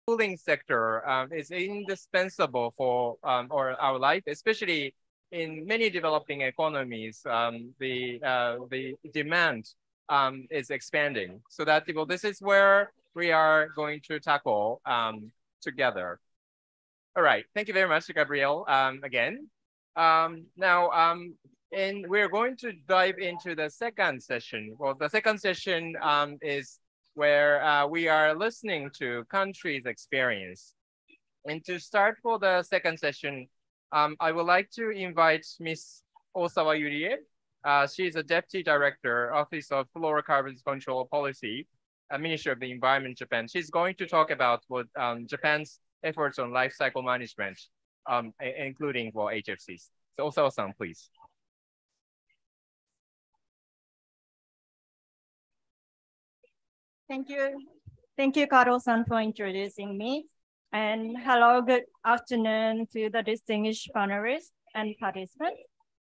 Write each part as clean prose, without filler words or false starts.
cooling sector is indispensable for our life, especially in many developing economies. The demand is expanding. So that this is where we are going to tackle together. All right, thank you very much, Gabrielle, again. And we're going to dive into the second session. Well, the second session is where we are listening to countries' experience. And to start for the second session, I would like to invite Ms. Osawa Yurie. She is a Deputy Director, Office of Fluorocarbons Control Policy, Ministry of the Environment, Japan. She's going to talk about what Japan's efforts on life cycle management, including HFCs. So Osawa-san, please. Thank you. Thank you, Carol-san, for introducing me. And hello, good afternoon to the distinguished panelists and participants.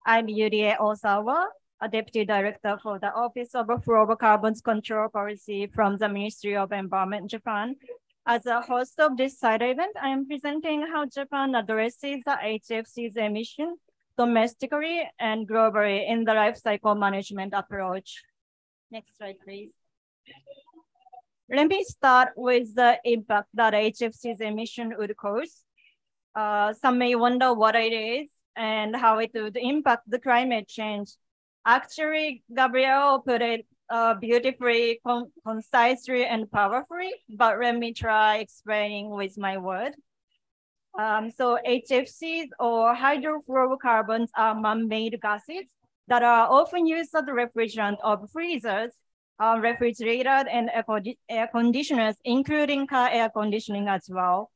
I'm Yurie Osawa, a Deputy Director for the Office of Fluorocarbons Control Policy from the Ministry of Environment, Japan. As a host of this side event, I am presenting how Japan addresses the HFCs emission domestically and globally in the life cycle management approach. Next slide, please. Let me start with the impact that HFCs emission would cause. Some may wonder what it is and how it would impact the climate change. Actually, Gabrielle put it beautifully, concisely, and powerfully, but let me try explaining with my word. So HFCs or hydrofluorocarbons are man-made gases that are often used as a refrigerant of freezers, refrigerators, and air conditioners, including car air conditioning as well.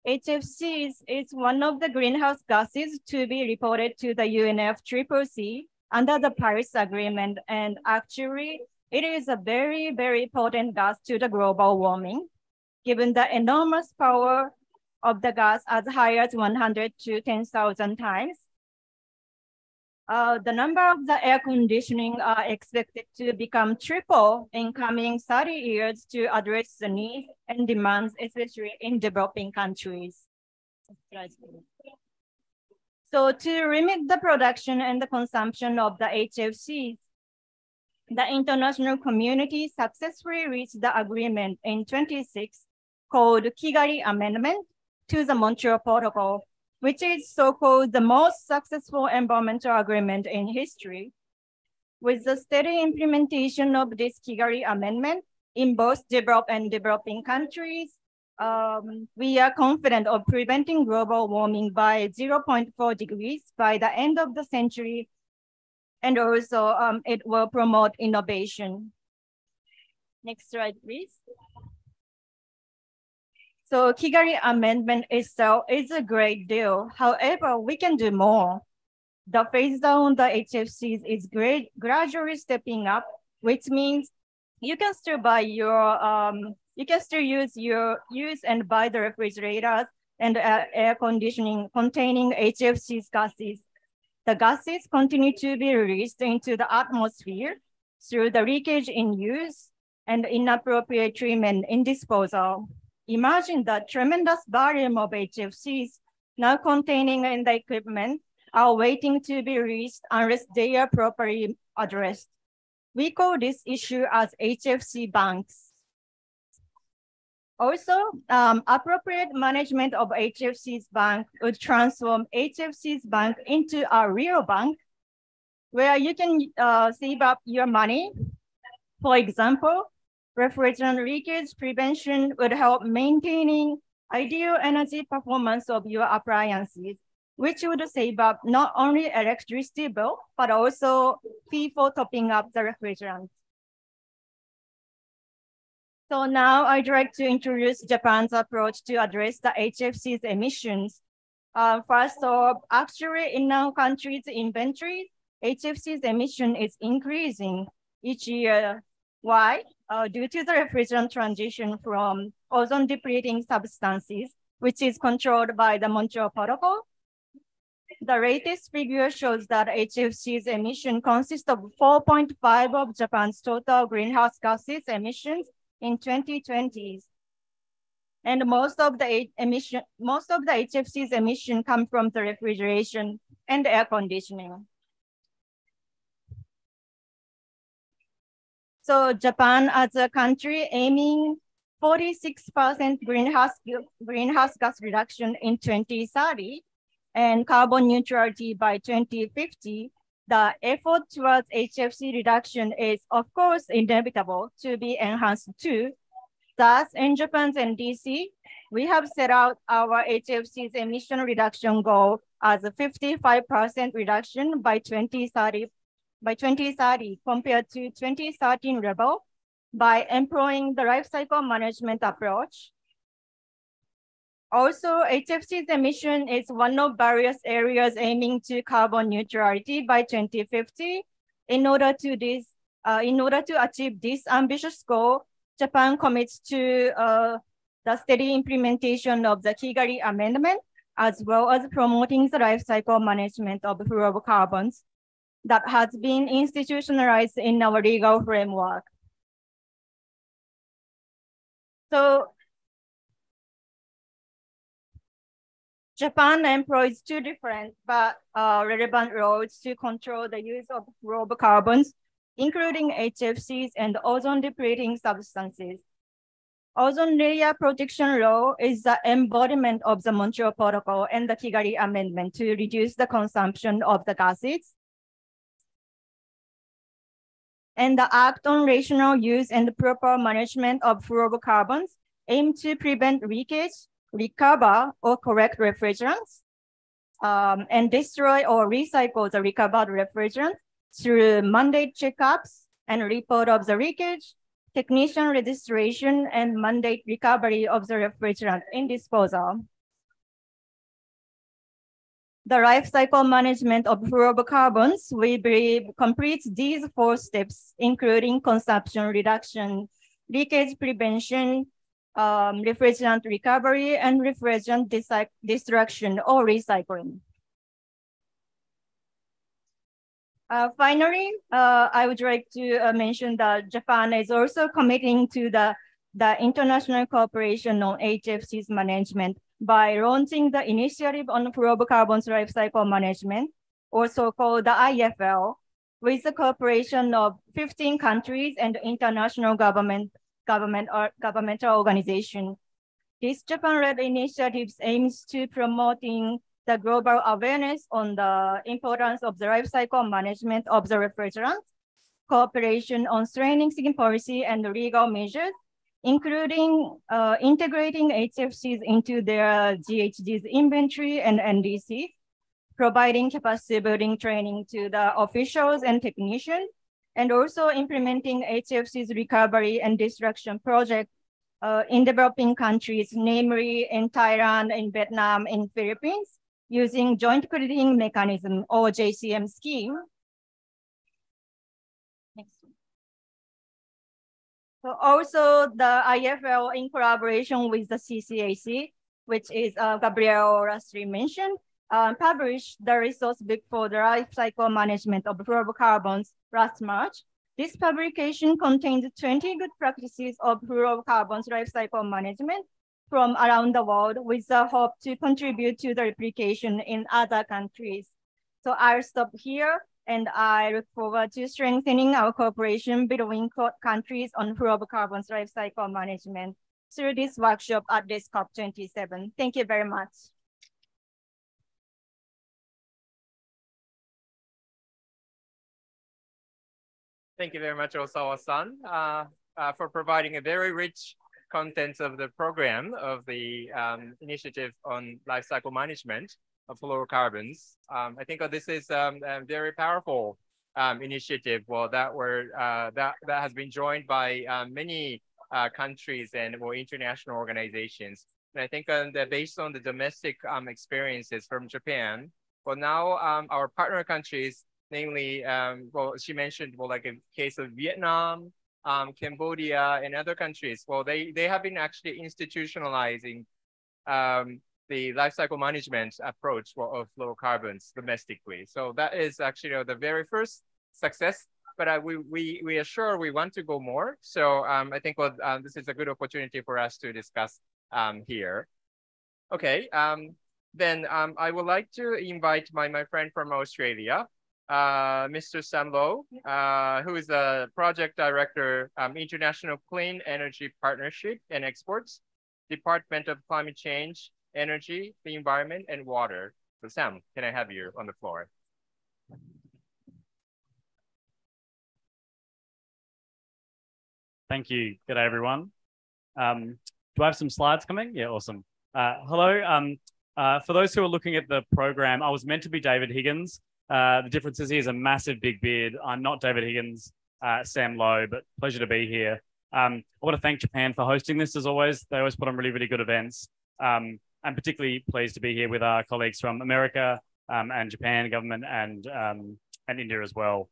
HFCs is one of the greenhouse gases to be reported to the UNFCCC under the Paris Agreement, and actually, it is a very, very potent gas to the global warming, given the enormous power of the gas as high as 100 to 10,000 times. The number of the air conditioning are expected to become triple in coming 30 years to address the needs and demands, especially in developing countries. So to limit the production and the consumption of the HFCs, the international community successfully reached the agreement in 2026 called Kigali Amendment to the Montreal Protocol, which is so-called the most successful environmental agreement in history. With the steady implementation of this Kigali Amendment in both developed and developing countries, we are confident of preventing global warming by 0.4 degrees by the end of the century, and also it will promote innovation. Next slide, please. So Kigali Amendment itself is a great deal. However, we can do more. The phase down the HFCs is gradually stepping up, which means you can still buy your, you can still use and buy the refrigerators and air conditioning containing HFCs gases. The gases continue to be released into the atmosphere through the leakage in use and inappropriate treatment in disposal. Imagine the tremendous volume of HFCs now containing in the equipment are waiting to be released unless they are properly addressed. We call this issue as HFC banks. Also, appropriate management of HFCs bank would transform HFCs bank into a real bank where you can save up your money. For example, refrigerant leakage prevention would help maintaining ideal energy performance of your appliances, which would save up not only electricity bill, but also fee for topping up the refrigerant. So now I'd like to introduce Japan's approach to address the HFCs emissions. First off, actually in our country's inventory, HFCs emission is increasing each year. Why? Due to the refrigerant transition from ozone depleting substances, which is controlled by the Montreal Protocol. The latest figure shows that HFCs emission consists of 4.5% of Japan's total greenhouse gases emissions in 2020s. And most of the HFCs emission come from the refrigeration and air conditioning. So Japan as a country aiming 46% greenhouse gas reduction in 2030 and carbon neutrality by 2050, the effort towards HFC reduction is of course inevitable to be enhanced too. Thus, in Japan's NDC, we have set out our HFC's emission reduction goal as a 55% reduction by 2030 compared to 2013 level by employing the life cycle management approach. Also, HFC's emission is one of various areas aiming to carbon neutrality by 2050. In order to achieve this ambitious goal, Japan commits to the steady implementation of the Kigali Amendment, as well as promoting the life cycle management of fluorocarbons that has been institutionalized in our legal framework. So Japan employs two different but relevant roles to control the use of fluorocarbons, including HFCs and ozone depleting substances. Ozone layer protection law is the embodiment of the Montreal Protocol and the Kigali Amendment to reduce the consumption of the gases. And the Act on Rational Use and Proper Management of Fluorocarbons aim to prevent leakage, recover or correct refrigerants, and destroy or recycle the recovered refrigerant through mandate checkups and report of the leakage, technician registration, and mandate recovery of the refrigerant in disposal. The life cycle management of fluorocarbons, we believe, completes these 4 steps, including consumption reduction, leakage prevention, refrigerant recovery, and refrigerant destruction or recycling. Finally, I would like to mention that Japan is also committing to the international cooperation on HFCs management by launching the Initiative on Fluorocarbons Life Cycle Management, also called the IFL, with the cooperation of 15 countries and international governmental organization. This Japan-led initiative aims to promoting the global awareness on the importance of the life cycle management of the refrigerants, cooperation on strengthening policy and legal measures, including integrating HFCs into their GHGs inventory and NDC, providing capacity building training to the officials and technicians, and also implementing HFCs recovery and destruction project in developing countries, namely in Thailand, in Vietnam, in Philippines, using joint crediting mechanism or JCM scheme. Next. So also the IFL in collaboration with the CCAC, which is Gabriel lastly mentioned, published the resource book for the life cycle management of fluorocarbons last March. This publication contains 20 good practices of fluorocarbons life cycle management from around the world with the hope to contribute to the replication in other countries. So I'll stop here and I look forward to strengthening our cooperation between countries on fluorocarbons life cycle management through this workshop at this COP27. Thank you very much. Thank you very much, Osawa-san, for providing a very rich content of the program of the initiative on life cycle management of fluorocarbons. I think this is a very powerful initiative. Well, that has been joined by many countries and international organizations. And I think based on the domestic experiences from Japan, well, now our partner countries, namely, well, she mentioned, well, like a case of Vietnam, Cambodia, and other countries. Well, they have been actually institutionalizing the life cycle management approach of fluorocarbons domestically. So that is actually the very first success. But we are sure we want to go more. So I think this is a good opportunity for us to discuss here. Okay, then I would like to invite my friend from Australia, Mr. Sam Low, who is the Project Director, International Clean Energy Partnership and Exports, Department of Climate Change, Energy, the Environment, and Water. So Sam, can I have you on the floor? Thank you. Good day, everyone. Do I have some slides coming? Yeah, awesome. Hello. For those who are looking at the program, I was meant to be David Higgins. The difference is he has a massive big beard. I'm not David Higgins, Sam Low, but pleasure to be here. I want to thank Japan for hosting this, as always. They always put on really, really good events. I'm particularly pleased to be here with our colleagues from America and Japan government and India as well.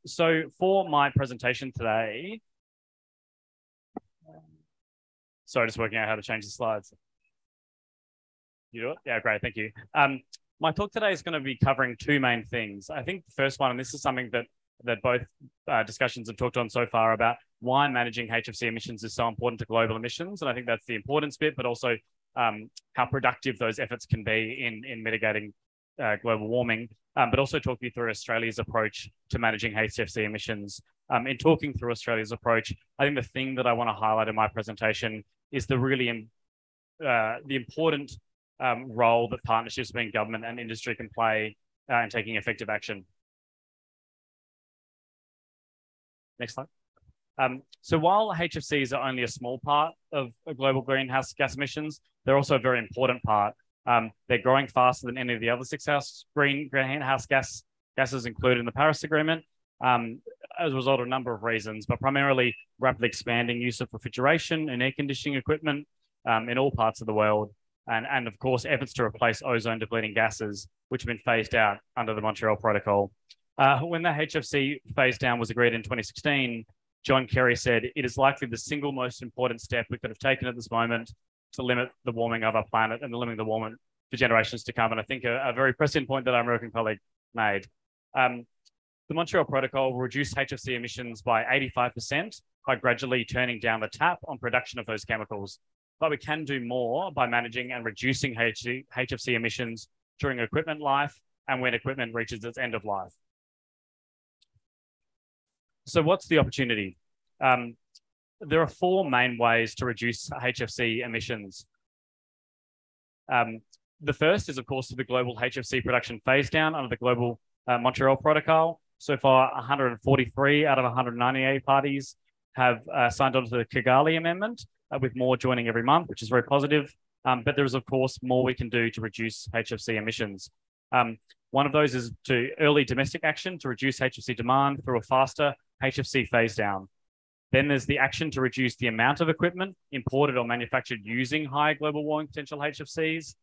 So for my presentation today, sorry, just working out how to change the slides. You do it? Yeah, great, thank you. My talk today is going to be covering two main things. I think the first one, and this is something that both discussions have talked on so far, about why managing HFC emissions is so important to global emissions. And I think that's the importance bit, but also how productive those efforts can be in mitigating global warming, but also talk you through Australia's approach to managing HFC emissions. In talking through Australia's approach, I think the thing that I want to highlight in my presentation is the really the important role that partnerships between government and industry can play in taking effective action. Next slide. So while HFCs are only a small part of global greenhouse gas emissions, they're also a very important part. They're growing faster than any of the other greenhouse gases included in the Paris Agreement, as a result of a number of reasons, but primarily rapidly expanding use of refrigeration and air conditioning equipment in all parts of the world. And of course, efforts to replace ozone depleting gases, which have been phased out under the Montreal Protocol. When the HFC phase down was agreed in 2016, John Kerry said, "It is likely the single most important step we could have taken at this moment to limit the warming of our planet and limiting the warming for generations to come." And I think a very prescient point that our American colleague made. The Montreal Protocol will reduce HFC emissions by 85% by gradually turning down the tap on production of those chemicals. But we can do more by managing and reducing HFC emissions during equipment life and when equipment reaches its end of life. So what's the opportunity? There are four main ways to reduce HFC emissions. The first is, of course, the global HFC production phase down under the global Montreal Protocol. So far, 143 out of 198 parties have signed on to the Kigali Amendment, with more joining every month, which is very positive. But there is, of course, more we can do to reduce HFC emissions. One of those is to early domestic action to reduce HFC demand through a faster HFC phase down. Then there's the action to reduce the amount of equipment imported or manufactured using high global warming potential HFCs.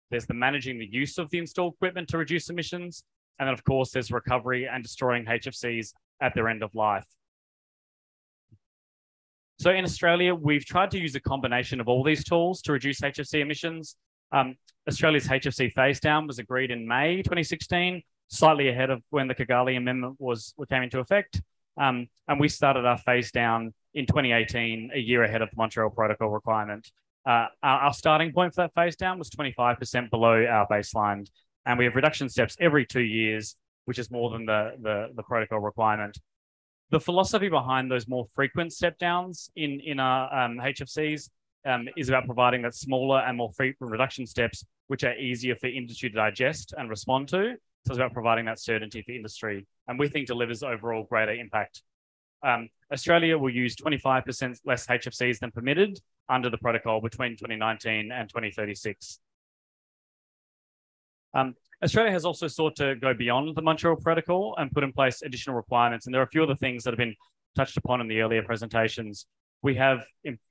There's the managing the use of the installed equipment to reduce emissions. And then, of course, there's recovery and destroying HFCs at their end of life. So in Australia, we've tried to use a combination of all these tools to reduce HFC emissions. Australia's HFC phase down was agreed in May 2016, slightly ahead of when the Kigali Amendment came into effect. And we started our phase down in 2018, a year ahead of the Montreal Protocol requirement. Our starting point for that phase down was 25% below our baseline. And we have reduction steps every 2 years, which is more than the protocol requirement. The philosophy behind those more frequent step downs in our HFCs is about providing that smaller and more frequent reduction steps, which are easier for industry to digest and respond to. So it's about providing that certainty for industry, and we think delivers overall greater impact. Australia will use 25% less HFCs than permitted under the protocol between 2019 and 2036. Australia has also sought to go beyond the Montreal Protocol and put in place additional requirements. And there are a few other things that have been touched upon in the earlier presentations. We have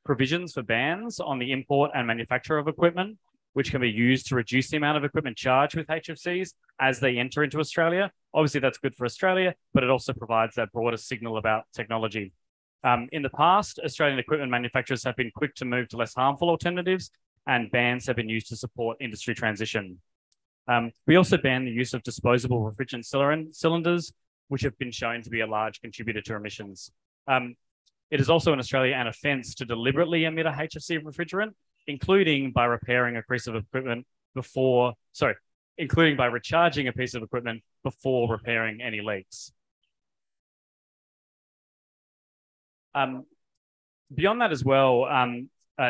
provisions for bans on the import and manufacture of equipment, which can be used to reduce the amount of equipment charged with HFCs as they enter into Australia. Obviously, that's good for Australia, but it also provides that broader signal about technology. In the past, Australian equipment manufacturers have been quick to move to less harmful alternatives, and bans have been used to support industry transition. We also ban the use of disposable refrigerant cylinders, which have been shown to be a large contributor to emissions. It is also in Australia an offence to deliberately emit a HFC refrigerant, including by repairing a piece of equipment before, sorry, including by recharging a piece of equipment before repairing any leaks. Beyond that as well,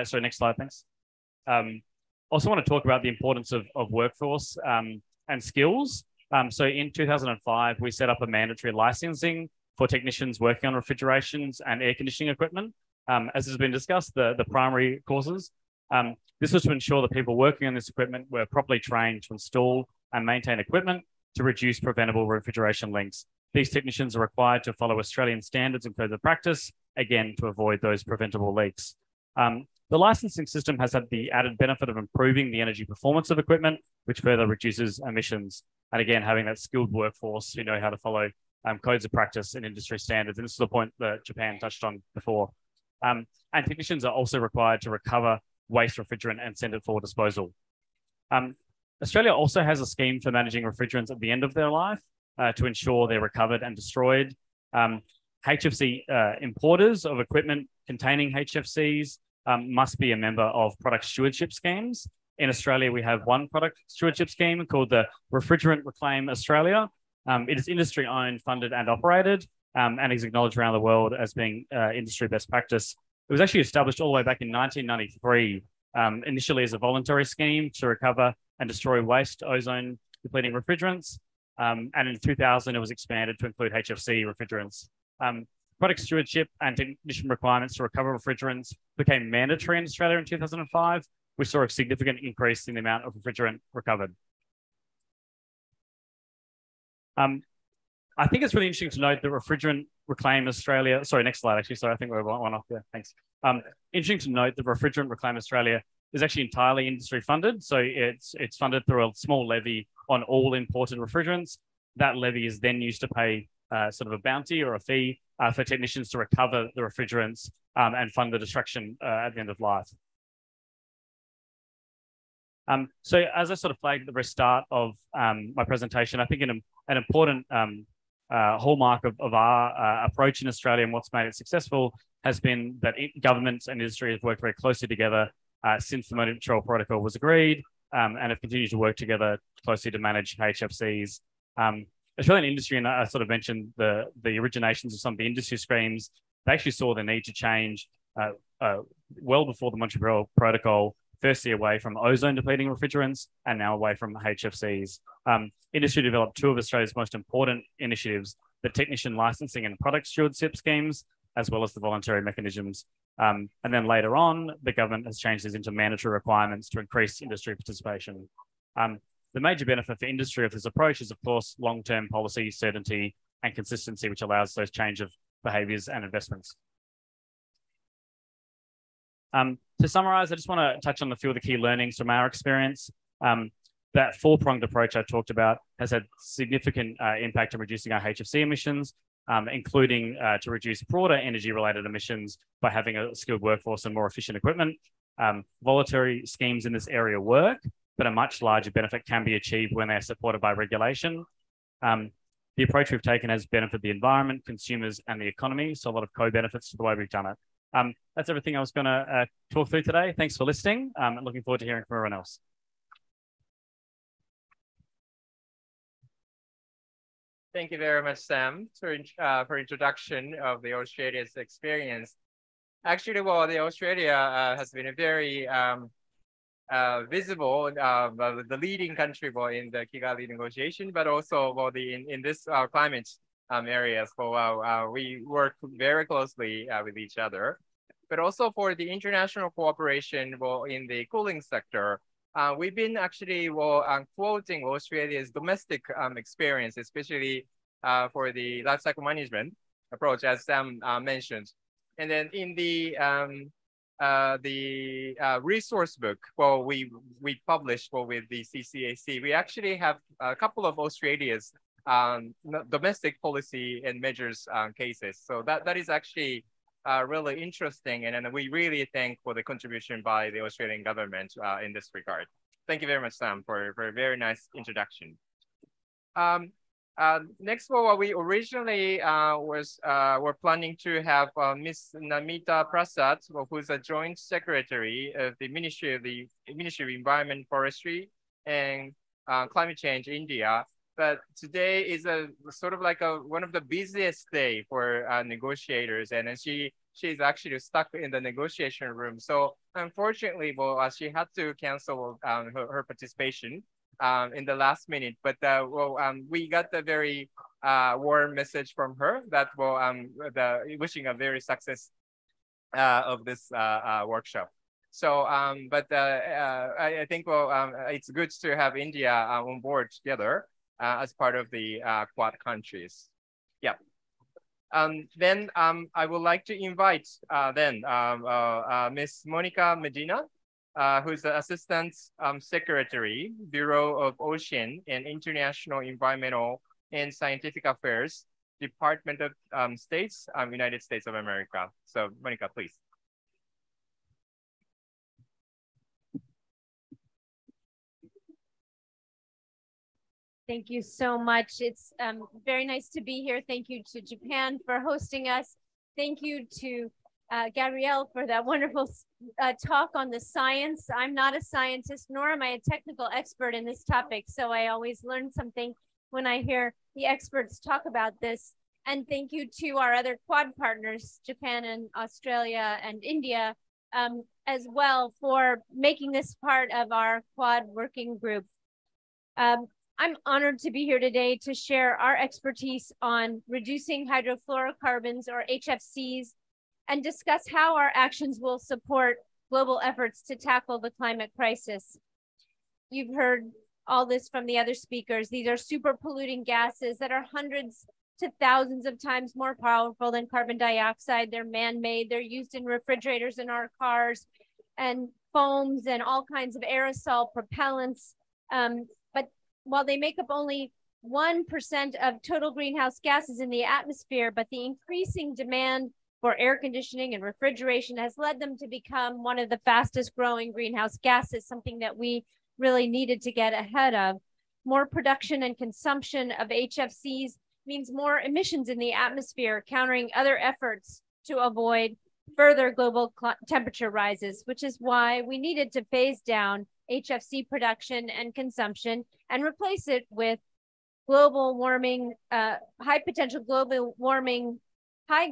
sorry, next slide, thanks. Also want to talk about the importance of workforce and skills. So in 2005, we set up a mandatory licensing for technicians working on refrigerations and air conditioning equipment. As has been discussed, the primary causes. This was to ensure that people working on this equipment were properly trained to install and maintain equipment to reduce preventable refrigeration leaks. These technicians are required to follow Australian standards and codes of practice, again, to avoid those preventable leaks. The licensing system has had the added benefit of improving the energy performance of equipment, which further reduces emissions. And again, having that skilled workforce who know how to follow codes of practice and industry standards. And this is the point that Japan touched on before. And technicians are also required to recover waste refrigerant and send it for disposal. Australia also has a scheme for managing refrigerants at the end of their life to ensure they're recovered and destroyed. HFC importers of equipment containing HFCs must be a member of product stewardship schemes. In Australia, we have one product stewardship scheme called the Refrigerant Reclaim Australia. It is industry owned, funded and operated and is acknowledged around the world as being industry best practice. It was actually established all the way back in 1993, initially as a voluntary scheme to recover and destroy waste ozone depleting refrigerants. And in 2000, it was expanded to include HFC refrigerants. Product stewardship and technician requirements to recover refrigerants became mandatory in Australia in 2005, which saw a significant increase in the amount of refrigerant recovered. I think it's really interesting to note that Refrigerant Reclaim Australia, sorry, next slide actually, sorry, I think we're one off there, thanks. Interesting to note that Refrigerant Reclaim Australia is actually entirely industry funded. So it's funded through a small levy on all imported refrigerants. That levy is then used to pay sort of a bounty or a fee for technicians to recover the refrigerants and fund the destruction at the end of life. So as I sort of flagged at the very start of my presentation, I think an important hallmark of our approach in Australia and what's made it successful has been that governments and industry have worked very closely together since the Montreal Protocol was agreed and have continued to work together closely to manage HFCs. Australian industry, and I sort of mentioned the originations of some of the industry streams, they actually saw the need to change well before the Montreal Protocol, firstly away from ozone depleting refrigerants and now away from HFCs. Industry developed two of Australia's most important initiatives, the technician licensing and product stewardship schemes, as well as the voluntary mechanisms. And then later on, the government has changed these into mandatory requirements to increase industry participation. The major benefit for industry of this approach is, of course, long-term policy certainty and consistency, which allows those change of behaviours and investments. To summarize, I just want to touch on a few of the key learnings from our experience. That four-pronged approach I talked about has had significant impact on reducing our HFC emissions, including to reduce broader energy-related emissions by having a skilled workforce and more efficient equipment. Voluntary schemes in this area work, but a much larger benefit can be achieved when they're supported by regulation. The approach we've taken has benefited the environment, consumers, and the economy, so a lot of co-benefits to the way we've done it. That's everything I was going to talk through today. Thanks for listening. And looking forward to hearing from everyone else. Thank you very much, Sam, for introduction of the Australia's experience. Actually, well, the Australia has been a very visible, the leading country in the Kigali negotiation, but also in this climate areas. We work very closely with each other, but also for the international cooperation in the cooling sector. We've been actually quoting Australia's domestic experience, especially for the life cycle management approach, as Sam mentioned. And then in the resource book we published with the CCAC, we actually have a couple of Australia's domestic policy and measures cases. So that is actually really interesting, and we really thank for the contribution by the Australian government in this regard. Thank you very much, Sam, for a very nice introduction. Next of all, we originally were planning to have Ms. Namita Prasad, who's a joint secretary of the Ministry of Environment, Forestry, and Climate Change, India. But today is a sort of like one of the busiest day for negotiators, and she's actually stuck in the negotiation room. So unfortunately, well, she had to cancel her participation in the last minute. But we got a very warm message from her that wishing a very success of this workshop. So, I think it's good to have India on board together as part of the Quad countries. Yeah. Then I would like to invite Ms. Monica Medina, who's the Assistant Secretary, Bureau of Ocean and International Environmental and Scientific Affairs, Department of States, United States of America. So Monica, please. Thank you so much. It's very nice to be here. Thank you to Japan for hosting us. Thank you to Gabrielle for that wonderful talk on the science. I'm not a scientist, nor am I a technical expert in this topic. So I always learn something when I hear the experts talk about this. And thank you to our other Quad partners, Japan and Australia and India, as well, for making this part of our Quad working group. I'm honored to be here today to share our expertise on reducing hydrofluorocarbons, or HFCs, and discuss how our actions will support global efforts to tackle the climate crisis. You've heard all this from the other speakers. These are super polluting gases that are hundreds to thousands of times more powerful than carbon dioxide. They're man-made. They're used in refrigerators in our cars and foams and all kinds of aerosol propellants. But while they make up only 1% of total greenhouse gases in the atmosphere, but the increasing demand for air conditioning and refrigeration has led them to become one of the fastest growing greenhouse gases, something that we really needed to get ahead of. More production and consumption of HFCs means more emissions in the atmosphere, countering other efforts to avoid further global temperature rises, which is why we needed to phase down HFC production and consumption and replace it with global warming, high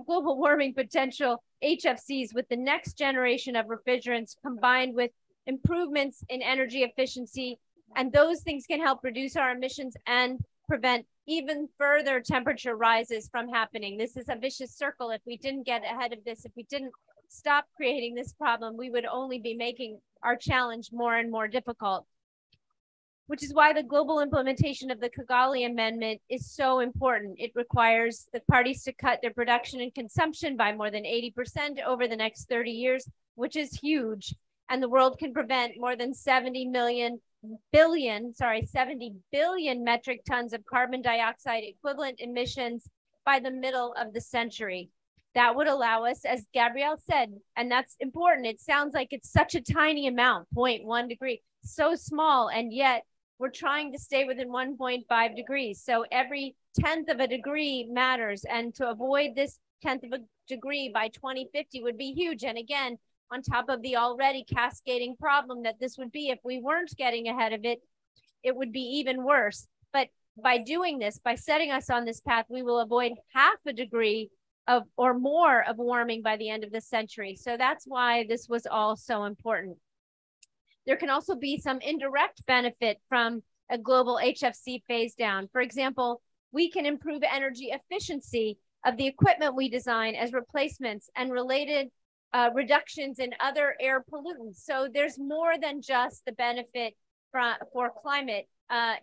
global warming potential HFCs with the next generation of refrigerants combined with improvements in energy efficiency. And those things can help reduce our emissions and prevent even further temperature rises from happening. This is a vicious circle. If we didn't get ahead of this, if we didn't stop creating this problem, we would only be making our challenge more and more difficult. Which is why the global implementation of the Kigali Amendment is so important. It requires the parties to cut their production and consumption by more than 80% over the next 30 years, which is huge. And the world can prevent more than 70 billion metric tons of carbon dioxide equivalent emissions by the middle of the century. That would allow us, as Gabrielle said, and that's important. It sounds like it's such a tiny amount, 0.1 degree, so small, and yet we're trying to stay within 1.5 degrees. So every 10th of a degree matters. And to avoid this 10th of a degree by 2050 would be huge. And again, on top of the already cascading problem that this would be if we weren't getting ahead of it, it would be even worse. But by doing this, by setting us on this path, we will avoid half a degree of or more of warming by the end of the century. So that's why this was all so important. There can also be some indirect benefit from a global HFC phase down. For example, we can improve energy efficiency of the equipment we design as replacements and related reductions in other air pollutants. So there's more than just the benefit for climate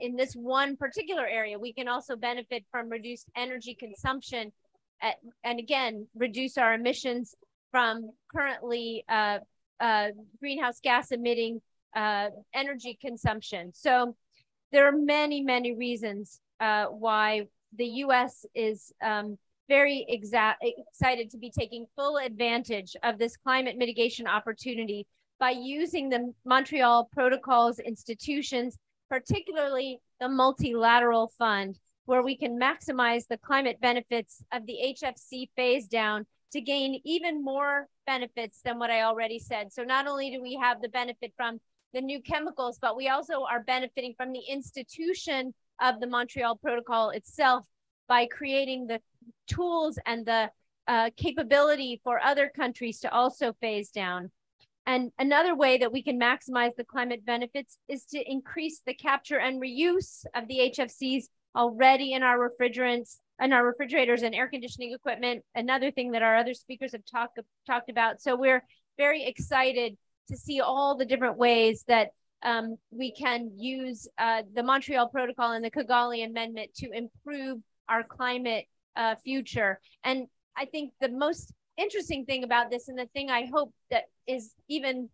in this one particular area. We can also benefit from reduced energy consumption and again, reduce our emissions from currently greenhouse gas emitting energy consumption. So there are many, many reasons why the US is very excited to be taking full advantage of this climate mitigation opportunity by using the Montreal Protocol's institutions, particularly the Multilateral Fund, where we can maximize the climate benefits of the HFC phase down to gain even more benefits than what I already said. So not only do we have the benefit from the new chemicals, but we also are benefiting from the institution of the Montreal Protocol itself by creating the tools and the capability for other countries to also phase down. And another way that we can maximize the climate benefits is to increase the capture and reuse of the HFCs already in our refrigerants and our refrigerators and air conditioning equipment. Another thing that our other speakers have talked about. So we're very excited to see all the different ways that we can use the Montreal Protocol and the Kigali Amendment to improve our climate future. And I think the most interesting thing about this, and the thing I hope that is even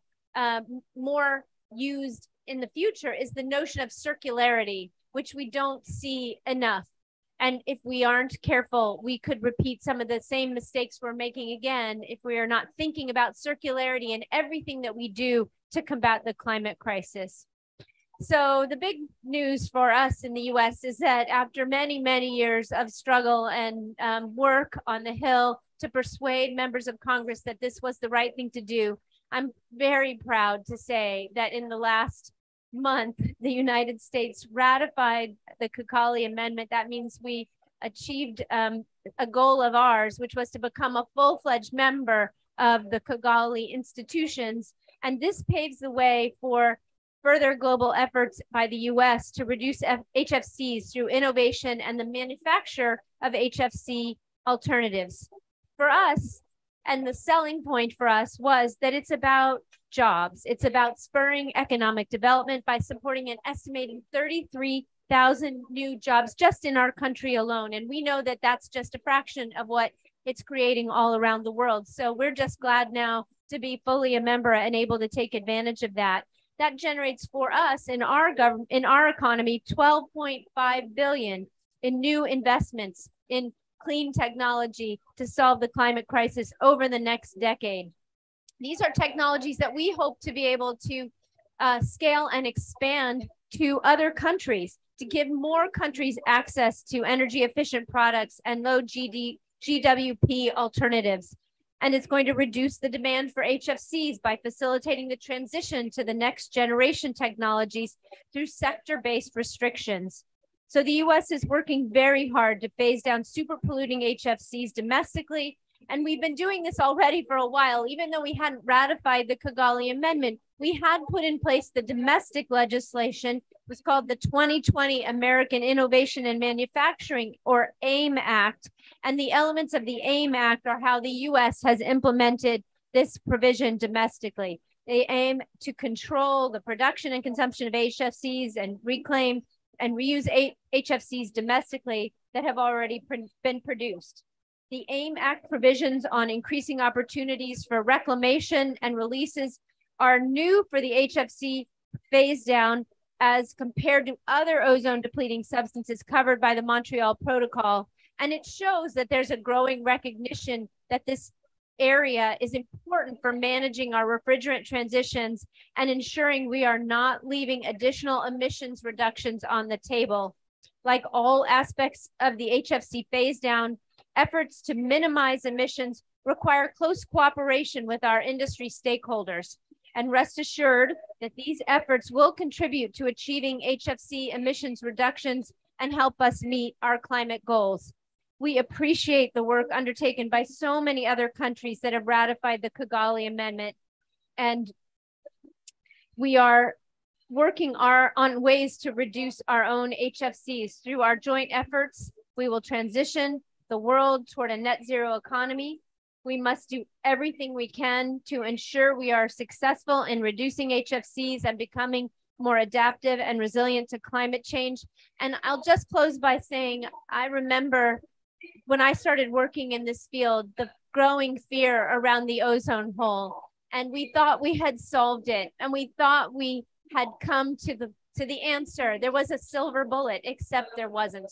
more used in the future, is the notion of circularity, which we don't see enough. And if we aren't careful, we could repeat some of the same mistakes we're making again if we are not thinking about circularity in everything that we do to combat the climate crisis. So the big news for us in the US is that after many, many years of struggle and work on the Hill to persuade members of Congress that this was the right thing to do, I'm very proud to say that in the last month, the United States ratified the Kigali Amendment. That means we achieved a goal of ours, which was to become a full-fledged member of the Kigali institutions. And this paves the way for further global efforts by the US to reduce HFCs through innovation and the manufacture of HFC alternatives. For us, and the selling point for us was that it's about jobs. It's about spurring economic development by supporting an estimated 33,000 new jobs just in our country alone. And we know that that's just a fraction of what it's creating all around the world. So we're just glad now to be fully a member and able to take advantage of that. That generates for us in our government, in our economy, 12.5 billion in new investments in clean technology to solve the climate crisis over the next decade. These are technologies that we hope to be able to scale and expand to other countries to give more countries access to energy efficient products and low GWP alternatives. And it's going to reduce the demand for HFCs by facilitating the transition to the next generation technologies through sector-based restrictions. So the US is working very hard to phase down super polluting HFCs domestically. And we've been doing this already for a while. Even though we hadn't ratified the Kigali Amendment, we had put in place the domestic legislation. It was called the 2020 American Innovation and Manufacturing, or AIM Act. And the elements of the AIM Act are how the US has implemented this provision domestically. They aim to control the production and consumption of HFCs and reclaim and reuse HFCs domestically that have already been produced. The AIM Act provisions on increasing opportunities for reclamation and releases are new for the HFC phase down as compared to other ozone depleting substances covered by the Montreal Protocol. And it shows that there's a growing recognition that this area is important for managing our refrigerant transitions and ensuring we are not leaving additional emissions reductions on the table. Like all aspects of the HFC phase down, efforts to minimize emissions require close cooperation with our industry stakeholders. And rest assured that these efforts will contribute to achieving HFC emissions reductions and help us meet our climate goals. We appreciate the work undertaken by so many other countries that have ratified the Kigali Amendment. And we are working on ways to reduce our own HFCs. Through our joint efforts, we will transition the world toward a net zero economy. We must do everything we can to ensure we are successful in reducing HFCs and becoming more adaptive and resilient to climate change. And I'll just close by saying, I remember when I started working in this field, the growing fear around the ozone hole. And we thought we had solved it. And we thought we had come to the answer. There was a silver bullet, except there wasn't.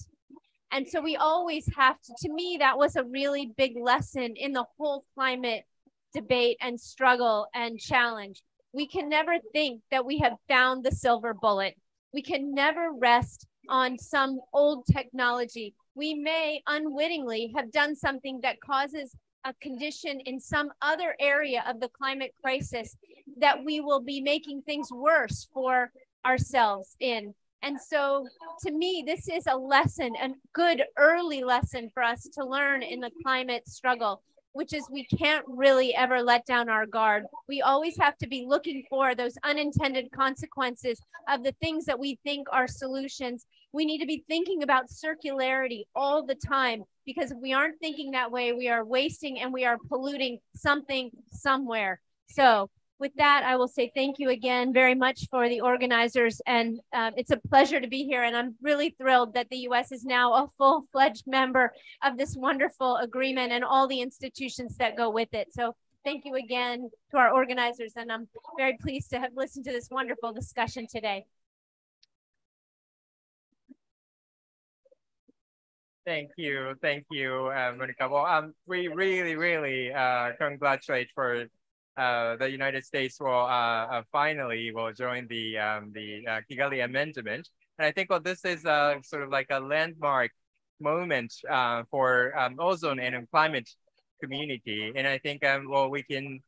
And so we always have to me, that was a really big lesson in the whole climate debate and struggle and challenge. We can never think that we have found the silver bullet. We can never rest on some old technology. We may unwittingly have done something that causes a condition in some other area of the climate crisis that we will be making things worse for ourselves in. And so to me, this is a lesson, a good early lesson for us to learn in the climate struggle, which is we can't really ever let down our guard. We always have to be looking for those unintended consequences of the things that we think are solutions. We need to be thinking about circularity all the time, because if we aren't thinking that way, we are wasting and we are polluting something somewhere. So with that, I will say thank you again very much for the organizers, and it's a pleasure to be here. And I'm really thrilled that the US is now a full-fledged member of this wonderful agreement and all the institutions that go with it. So thank you again to our organizers, and I'm very pleased to have listened to this wonderful discussion today. Thank you, Monica. Well, we really congratulate for the United States will finally will join the Kigali Amendment, and I think this is sort of like a landmark moment for ozone and climate community, and I think we can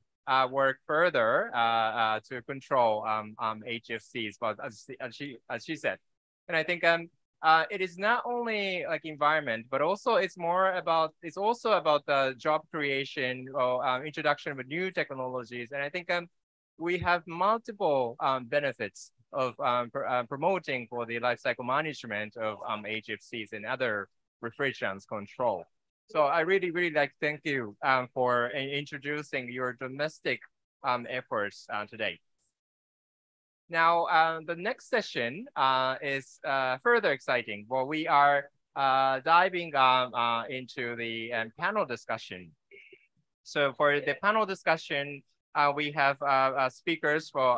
work further to control HFCs, but as she said, and I think it is not only like environment, but also it's also about the job creation or introduction of new technologies. And I think we have multiple benefits of promoting for the life cycle management of HFCs and other refrigerants control. So I really like to thank you for introducing your domestic efforts today. Now, the next session is further exciting. Well, we are diving into the panel discussion. So for the panel discussion, we have speakers for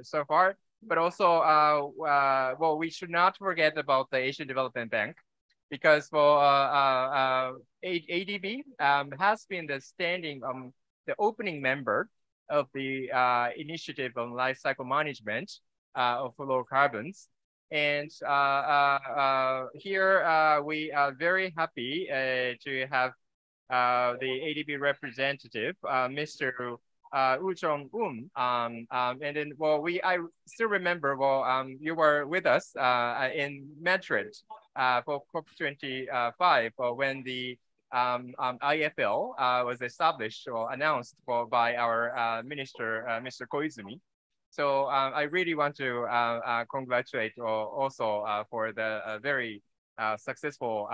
so far, but also, well, we should not forget about the Asian Development Bank, because ADB has been the the opening member of the initiative on life cycle management of fluorocarbons. And here we are very happy to have the ADB representative, Mr. Woo Jong-un. And then, well, I still remember, you were with us in Madrid for COP25 when the IFL was established or announced by our minister, Mr. Koizumi. So I really want to congratulate also for the very successful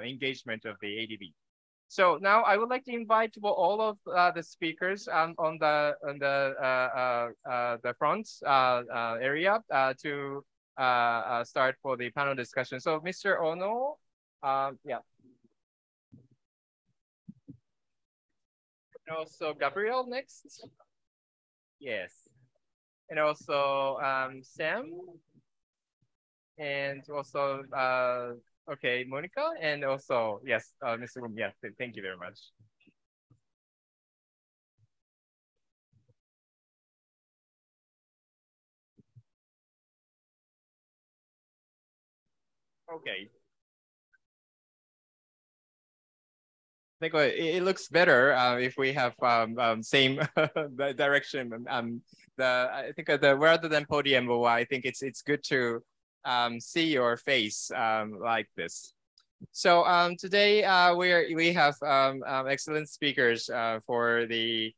engagement of the ADB. So now I would like to invite all of the speakers on the front area to start for the panel discussion. So Mr. Ono, yeah. And also Gabriel next. Yes. And also Sam. And also, okay, Monica. And also, yes, Mr. Rum. Yes, thank you very much. Okay. I think it looks better if we have same direction. I think rather than podium, I think it's good to see your face like this. So today we have excellent speakers for the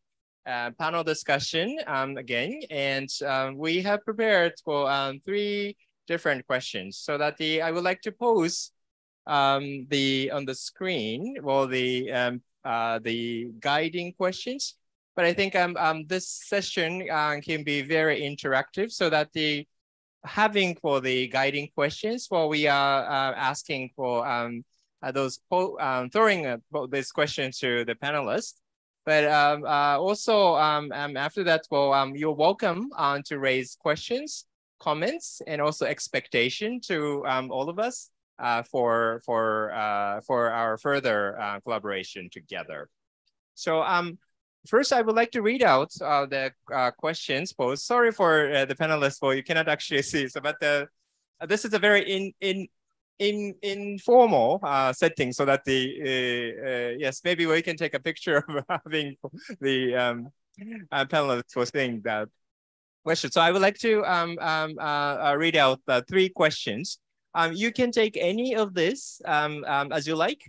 panel discussion again, and we have prepared for 3 different questions, so that I would like to pose on the screen, well, the guiding questions. But I think this session can be very interactive, so that having for the guiding questions, well, we are asking for throwing this question to the panelists. But also after that, well, you're welcome to raise questions, comments, and also expectation to all of us for our further collaboration together. So first, I would like to read out the questions posed. Sorry for the panelists, well, you cannot actually see. So, but this is a very informal setting, so that yes, maybe we can take a picture of having the panelists for saying that question. So I would like to read out the 3 questions. You can take any of this as you like,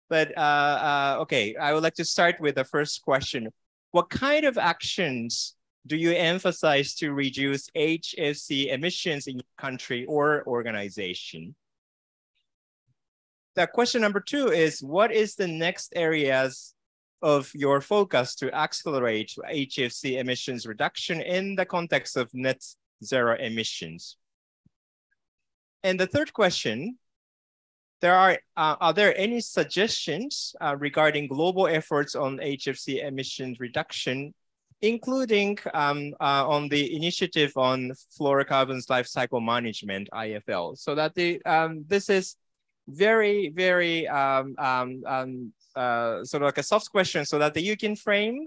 but okay, I would like to start with the first question. What kind of actions do you emphasize to reduce HFC emissions in your country or organization? The question number 2 is, what is the next areas of your focus to accelerate HFC emissions reduction in the context of net zero emissions? And the third question, are there any suggestions regarding global efforts on HFC emissions reduction, including on the initiative on fluorocarbons lifecycle management, IFL? So that this is very, very sort of like a soft question, so that you can frame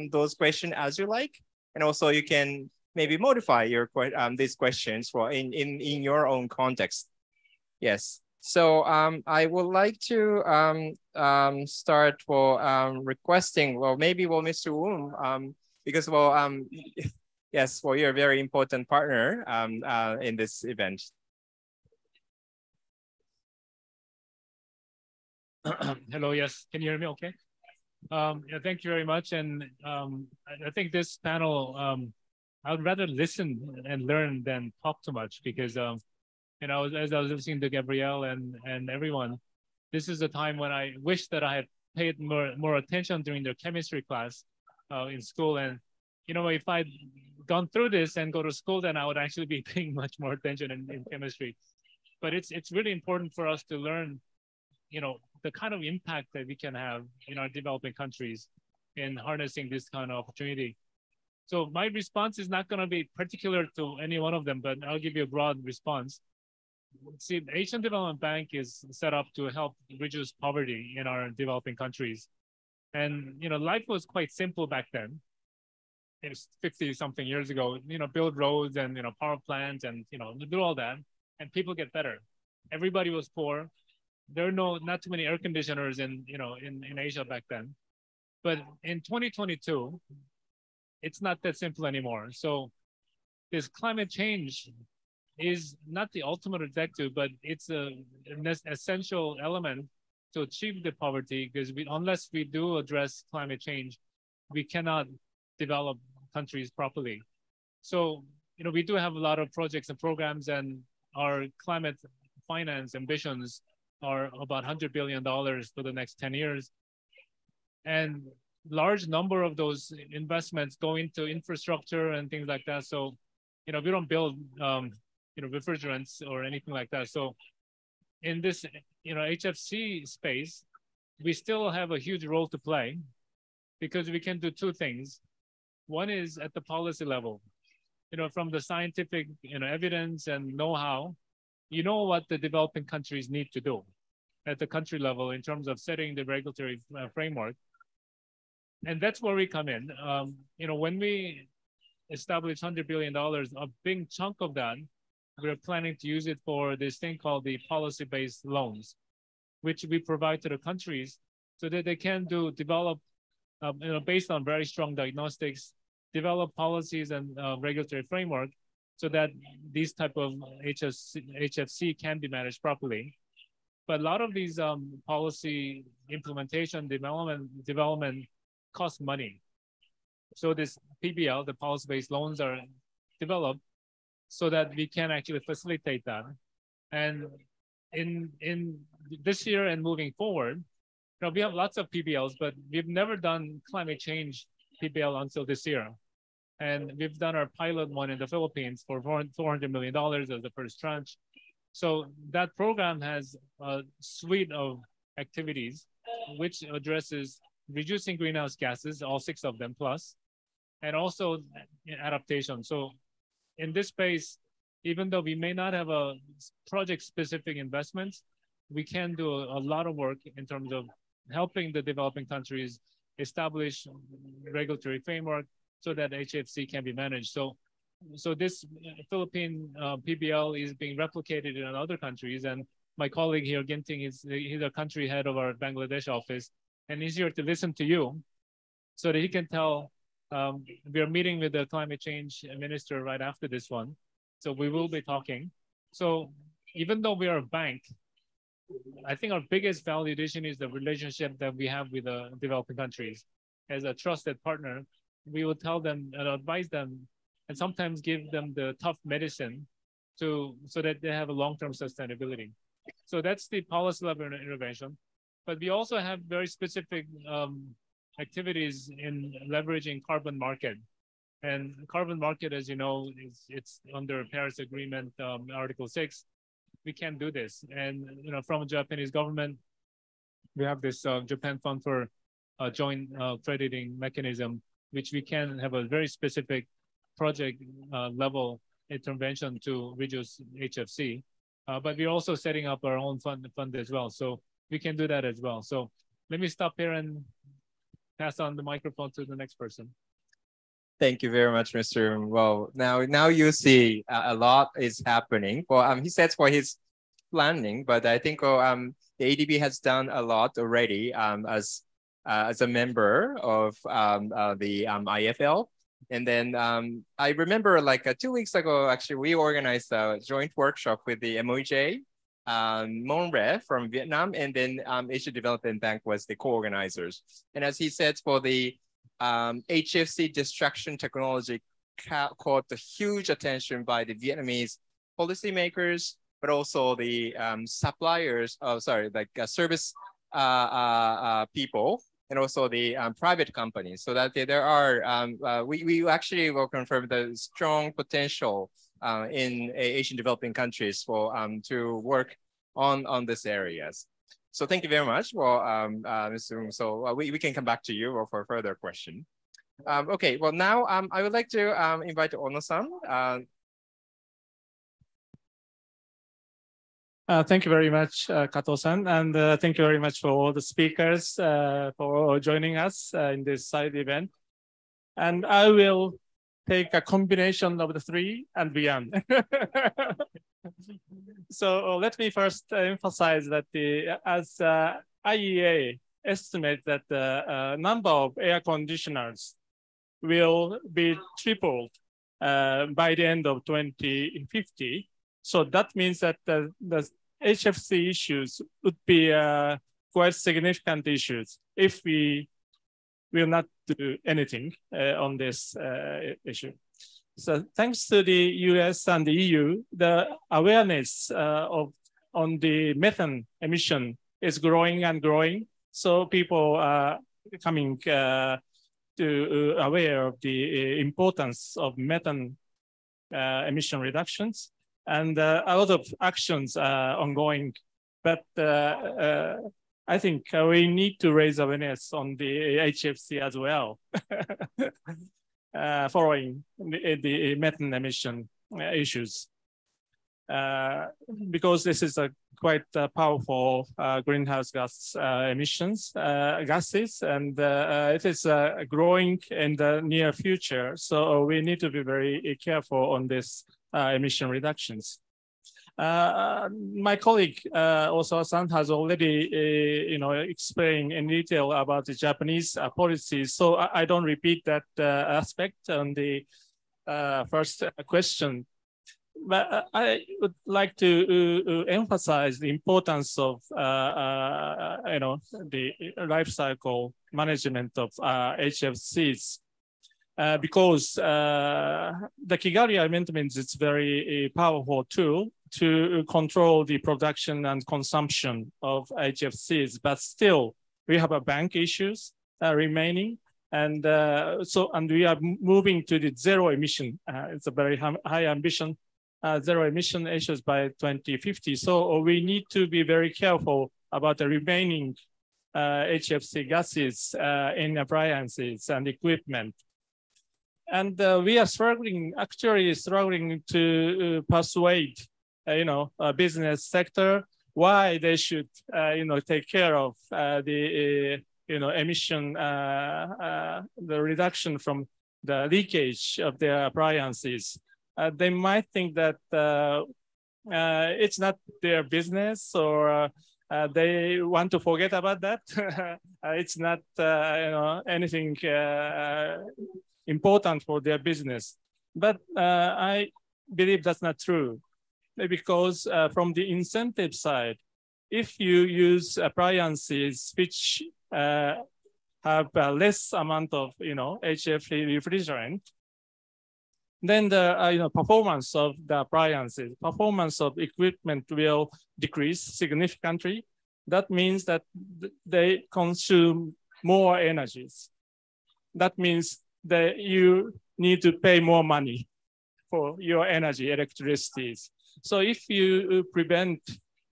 those questions as you like, and also you can maybe modify your these questions for in your own context. Yes. So I would like to start for requesting, well, maybe Mr. Woon, because yes, you're a very important partner in this event. Hello, yes, can you hear me okay? Yeah, thank you very much. And I think this panel, I would rather listen and learn than talk too much, because you know, as I was listening to Gabrielle and everyone, this is a time when I wish that I had paid more attention during their chemistry class in school. And you know, if I'd gone through this and go to school, then I would actually be paying much more attention in chemistry. But it's really important for us to learn, you know, the kind of impact that we can have in our developing countries in harnessing this kind of opportunity. So my response is not going to be particular to any one of them, but I'll give you a broad response. See, the Asian Development Bank is set up to help reduce poverty in our developing countries. And, you know, life was quite simple back then. It was 50 something years ago, you know, build roads and, you know, power plants and, you know, do all that, and people get better. Everybody was poor. There are not too many air conditioners in, you know, in Asia back then. But in 2022, it's not that simple anymore. So this climate change is not the ultimate objective, but it's an essential element to achieve the poverty, because unless we do address climate change, we cannot develop countries properly. So, you know, we do have a lot of projects and programs, and our climate finance ambitions are about $100 billion for the next 10 years. And large number of those investments go into infrastructure and things like that. So, you know, we don't build, you know, refrigerants or anything like that. So in this, you know, HFC space, we still have a huge role to play, because we can do 2 things. One is at the policy level, you know, from the scientific, you know, evidence and know-how, you know what the developing countries need to do at the country level in terms of setting the regulatory framework. And that's where we come in. You know, when we establish $100 billion, a big chunk of that, we're planning to use it for this thing called the policy-based loans, which we provide to the countries so that they can develop, you know, based on very strong diagnostics, develop policies and regulatory framework so that these type of HFC can be managed properly. But a lot of these policy implementation, development costs money. So this PBL, the policy-based loans, are developed so that we can actually facilitate that. And in this year and moving forward, you know, we have lots of PBLs, but we've never done climate change PBL until this year. And we've done our pilot one in the Philippines for $400 million as the first tranche. So that program has a suite of activities which addresses reducing greenhouse gases, all 6 of them plus, and also adaptation. So in this space, even though we may not have a project-specific investments, we can do a lot of work in terms of helping the developing countries establish regulatory framework so that HFC can be managed. So So this Philippine PBL is being replicated in other countries, and my colleague here, Ginting, he's a country head of our Bangladesh office, and he's here to listen to you so that he can tell. We are meeting with the climate change minister right after this one, so we will be talking. So even though we are a bank, I think our biggest value addition is the relationship that we have with the developing countries. As a trusted partner, we will tell them and advise them, and sometimes give them the tough medicine so that they have a long-term sustainability. So that's the policy level intervention. But we also have very specific activities in leveraging carbon market. And carbon market, as you know, it's under Paris Agreement, Article 6. We can do this. And from the Japanese government, we have this Japan Fund for Joint Crediting Mechanism, which we can have a very specific project level intervention to reduce HFC. But we're also setting up our own fund as well. So we can do that as well. So let me stop here and pass on the microphone to the next person. Thank you very much, Mr. Well, now you see a lot is happening. Well, he says for his planning, but I think the ADB has done a lot already as a member of the IFL. And then I remember like 2 weeks ago, actually, we organized a joint workshop with the MOJ, MONRE from Vietnam, and then Asia Development Bank was the co-organizers. And as he said, for the HFC destruction technology caught the huge attention by the Vietnamese policymakers, but also the suppliers, service people, and also the private companies. So that there are, we actually will confirm the strong potential in Asian developing countries for to work on these areas. So thank you very much. Well, Mr. So we can come back to you for further question. Okay, well now I would like to invite Ono-san. Thank you very much, Kato-san, and thank you very much for all the speakers for joining us in this side event. And I will take a combination of the three and beyond. So let me first emphasize that as IEA estimates that the number of air conditioners will be tripled by the end of 2050. So that means that the HFC issues would be quite significant issues if we will not do anything on this issue. So thanks to the US and the EU, the awareness on the methane emission is growing and growing. So people are coming to aware of the importance of methane emission reductions. And a lot of actions are ongoing, but I think we need to raise awareness on the HFC as well, following the methane emission issues, because this is a quite powerful greenhouse gas emissions gases, and it is growing in the near future. So we need to be very careful on this emission reductions. My colleague Osawa-san has already explained in detail about the Japanese policies, so I don't repeat that aspect on the first question. But I would like to emphasize the importance of the life cycle management of HFCs. Because the Kigali Amendment is very powerful tool to control the production and consumption of HFCs, but still we have a bank issues remaining, and we are moving to the zero emission. It's a very high ambition, zero emission issues by 2050. So we need to be very careful about the remaining HFC gases in appliances and equipment. And we are actually struggling to persuade, business sector why they should, take care of the, emission, the reduction from the leakage of their appliances. they might think that it's not their business, or they want to forget about that. It's not anything important for their business. But I believe that's not true, because from the incentive side, if you use appliances which have less amount of HFC refrigerant, then the performance of the appliances, performance of equipment will decrease significantly. That means that they consume more energies. That means that you need to pay more money for your energy, electricity. So if you prevent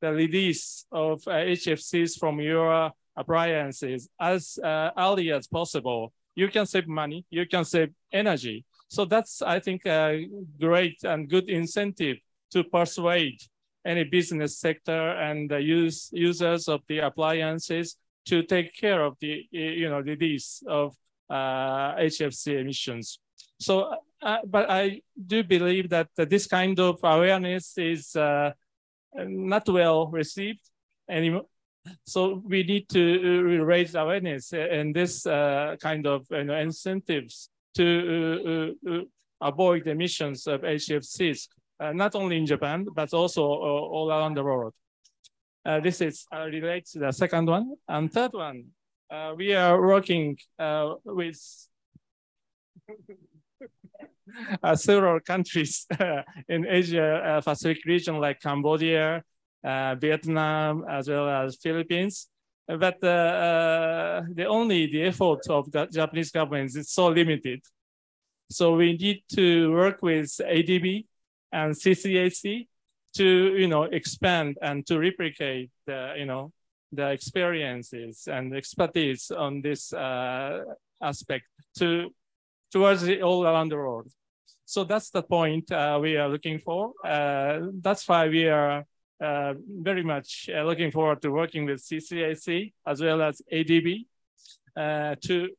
the release of HFCs from your appliances as early as possible, you can save money, you can save energy. So that's, I think, a great and good incentive to persuade any business sector and the users of the appliances to take care of the release of HFC emissions. So, but I do believe that this kind of awareness is not well received anymore. So we need to raise awareness and this kind of incentives to avoid emissions of HFCs, not only in Japan, but also all around the world. This is relates to the second one. And third one, we are working with several countries in Asia Pacific region, like Cambodia, Vietnam, as well as Philippines. But the effort of the Japanese government is so limited. So we need to work with ADB and CCAC to expand and to replicate the experiences and expertise on this aspect towards all around the world. So that's the point we are looking for. That's why we are very much looking forward to working with CCAC as well as ADB to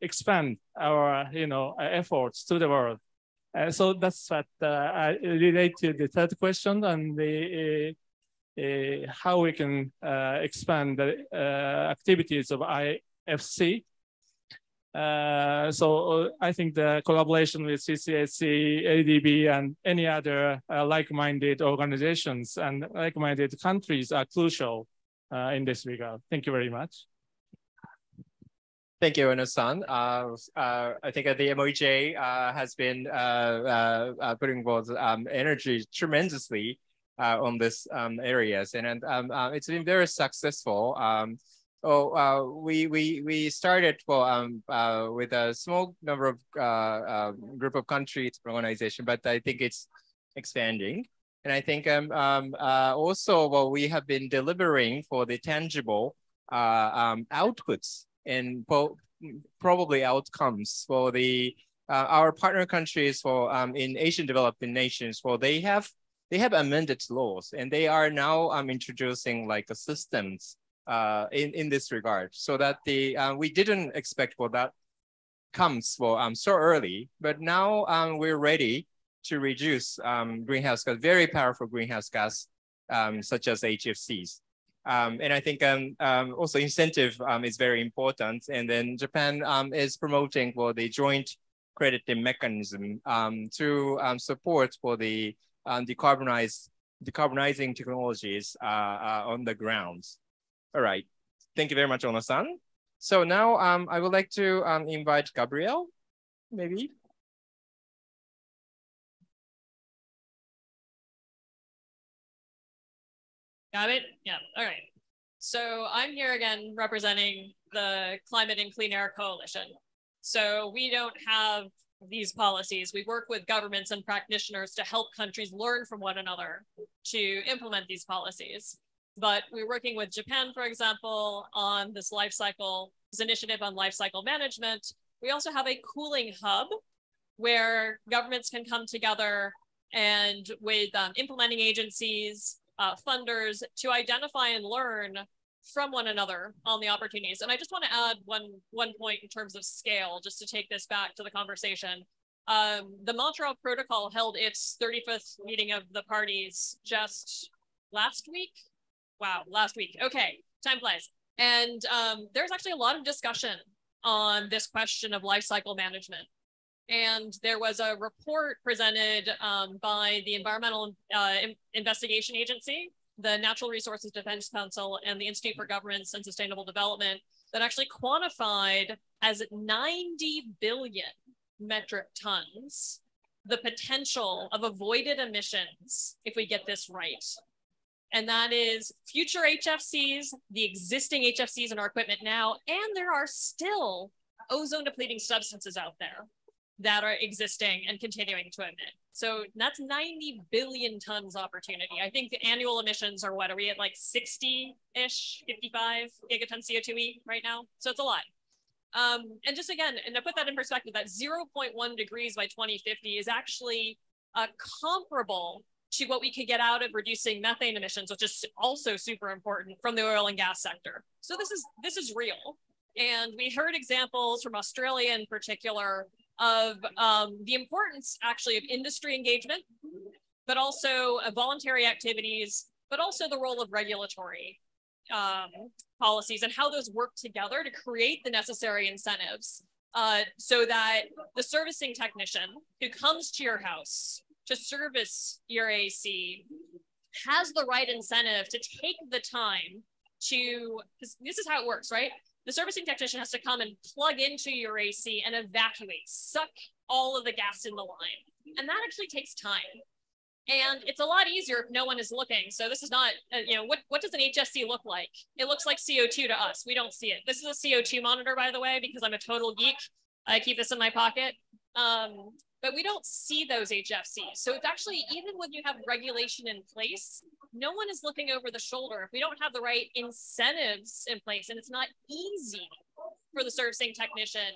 expand our efforts to the world. So that's what I relate to the third question and the how we can expand the activities of IFC. So I think the collaboration with CCAC, ADB, and any other like-minded organizations and like-minded countries are crucial in this regard. Thank you very much. Thank you, Ono-san. I think the MOJ has been putting both energy tremendously on this areas, and it's been very successful. We started with a small number of group of countries organization, but I think it's expanding. And I think also we have been delivering for the tangible outputs and probably outcomes for the our partner countries for in Asian developing nations. They have amended laws, and they are now introducing like systems in this regard, so that we didn't expect that comes so early, but now we're ready to reduce greenhouse gas, very powerful greenhouse gas such as HFCs. And I think also incentive is very important. And then Japan is promoting the joint crediting mechanism to support for the decarbonizing technologies on the ground. All right, thank you very much, Ono-san. So now I would like to invite Gabrielle, maybe. Got it? Yeah, all right. So I'm here again representing the Climate and Clean Air Coalition. So we don't have these policies. We work with governments and practitioners to help countries learn from one another to implement these policies. But we're working with Japan, for example, on this initiative on life cycle management. We also have a cooling hub where governments can come together and with implementing agencies, funders to identify and learn from one another on the opportunities. And I just want to add one point in terms of scale, just to take this back to the conversation. The Montreal Protocol held its 35th meeting of the parties just last week. Wow, last week. Okay, time flies. And there's actually a lot of discussion on this question of life cycle management. And there was a report presented by the Environmental Investigation Agency, the Natural Resources Defense Council, and the Institute for Governance and Sustainable Development that actually quantified as 90 billion metric tons the potential of avoided emissions if we get this right. And that is future HFCs, the existing HFCs in our equipment now, and there are still ozone depleting substances out there that are existing and continuing to emit. So that's 90 billion tons opportunity. I think the annual emissions are what, are we at like 60-ish, 55 gigatons CO2e right now? So it's a lot. And just again, and to put that in perspective, that 0.1 degrees by 2050 is actually comparable to what we could get out of reducing methane emissions, which is also super important from the oil and gas sector. So this is real. And we heard examples from Australia in particular of the importance actually of industry engagement, but also voluntary activities, but also the role of regulatory policies and how those work together to create the necessary incentives so that the servicing technician who comes to your house to service your AC has the right incentive to take the time to, this is how it works, right? The servicing technician has to come and plug into your AC and evacuate, suck all of the gas in the line. And that actually takes time. And it's a lot easier if no one is looking. So this is not, what does an HFC look like? It looks like CO2 to us. We don't see it. This is a CO2 monitor, by the way, because I'm a total geek. I keep this in my pocket. But we don't see those HFCs. So it's actually, even when you have regulation in place, no one is looking over the shoulder. If we don't have the right incentives in place, and it's not easy for the servicing technician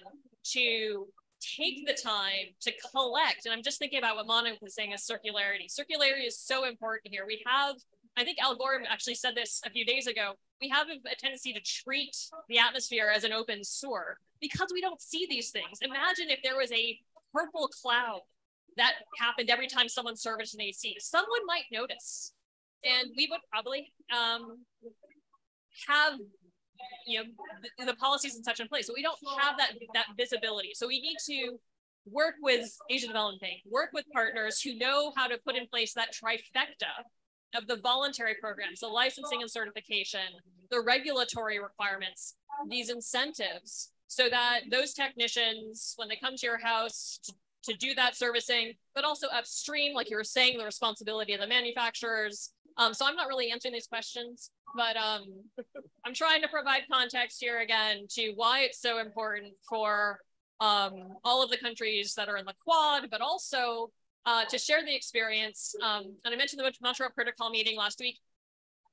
to take the time to collect. And I'm just thinking about what Monica was saying is circularity. Circularity is so important here. We have, I think Al Gore actually said this a few days ago, we have a tendency to treat the atmosphere as an open sewer because we don't see these things. Imagine if there was a purple cloud that happened every time someone serviced an AC. Someone might notice, and we would probably have the policies and such in place. So we don't have that visibility. So we need to work with Asian Development Bank, work with partners who know how to put in place that trifecta of the voluntary programs, the licensing and certification, the regulatory requirements, these incentives, so that those technicians, when they come to your house to do that servicing, but also upstream, like you were saying, the responsibility of the manufacturers. So I'm not really answering these questions, but I'm trying to provide context here again to why it's so important for all of the countries that are in the Quad, but also to share the experience. And I mentioned the Montreal Protocol meeting last week.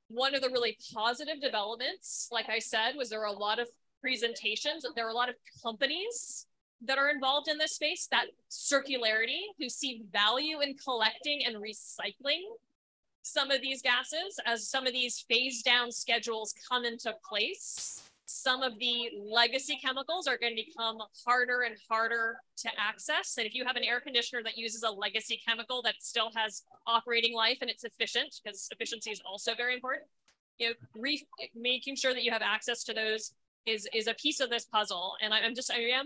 One of the really positive developments, like I said, was there were a lot of presentations. There are a lot of companies that are involved in this space, that circularity, who see value in collecting and recycling some of these gases as some of these phase down schedules come into place. Some of the legacy chemicals are going to become harder and harder to access. And if you have an air conditioner that uses a legacy chemical that still has operating life and it's efficient, because efficiency is also very important, making sure that you have access to those is a piece of this puzzle. And I am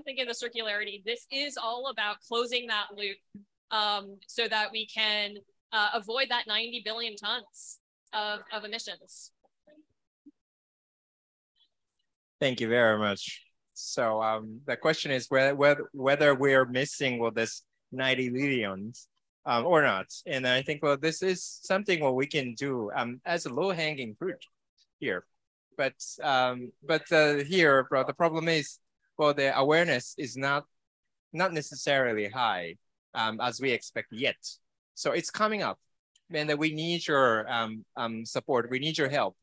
thinking of the circularity. This is all about closing that loop so that we can avoid that 90 billion tons of emissions. Thank you very much. So the question is whether we're missing this 90 billions or not. And I think, this is something we can do as a low-hanging fruit here. But here, the problem is, the awareness is not necessarily high as we expect yet. So it's coming up, and we need your support. We need your help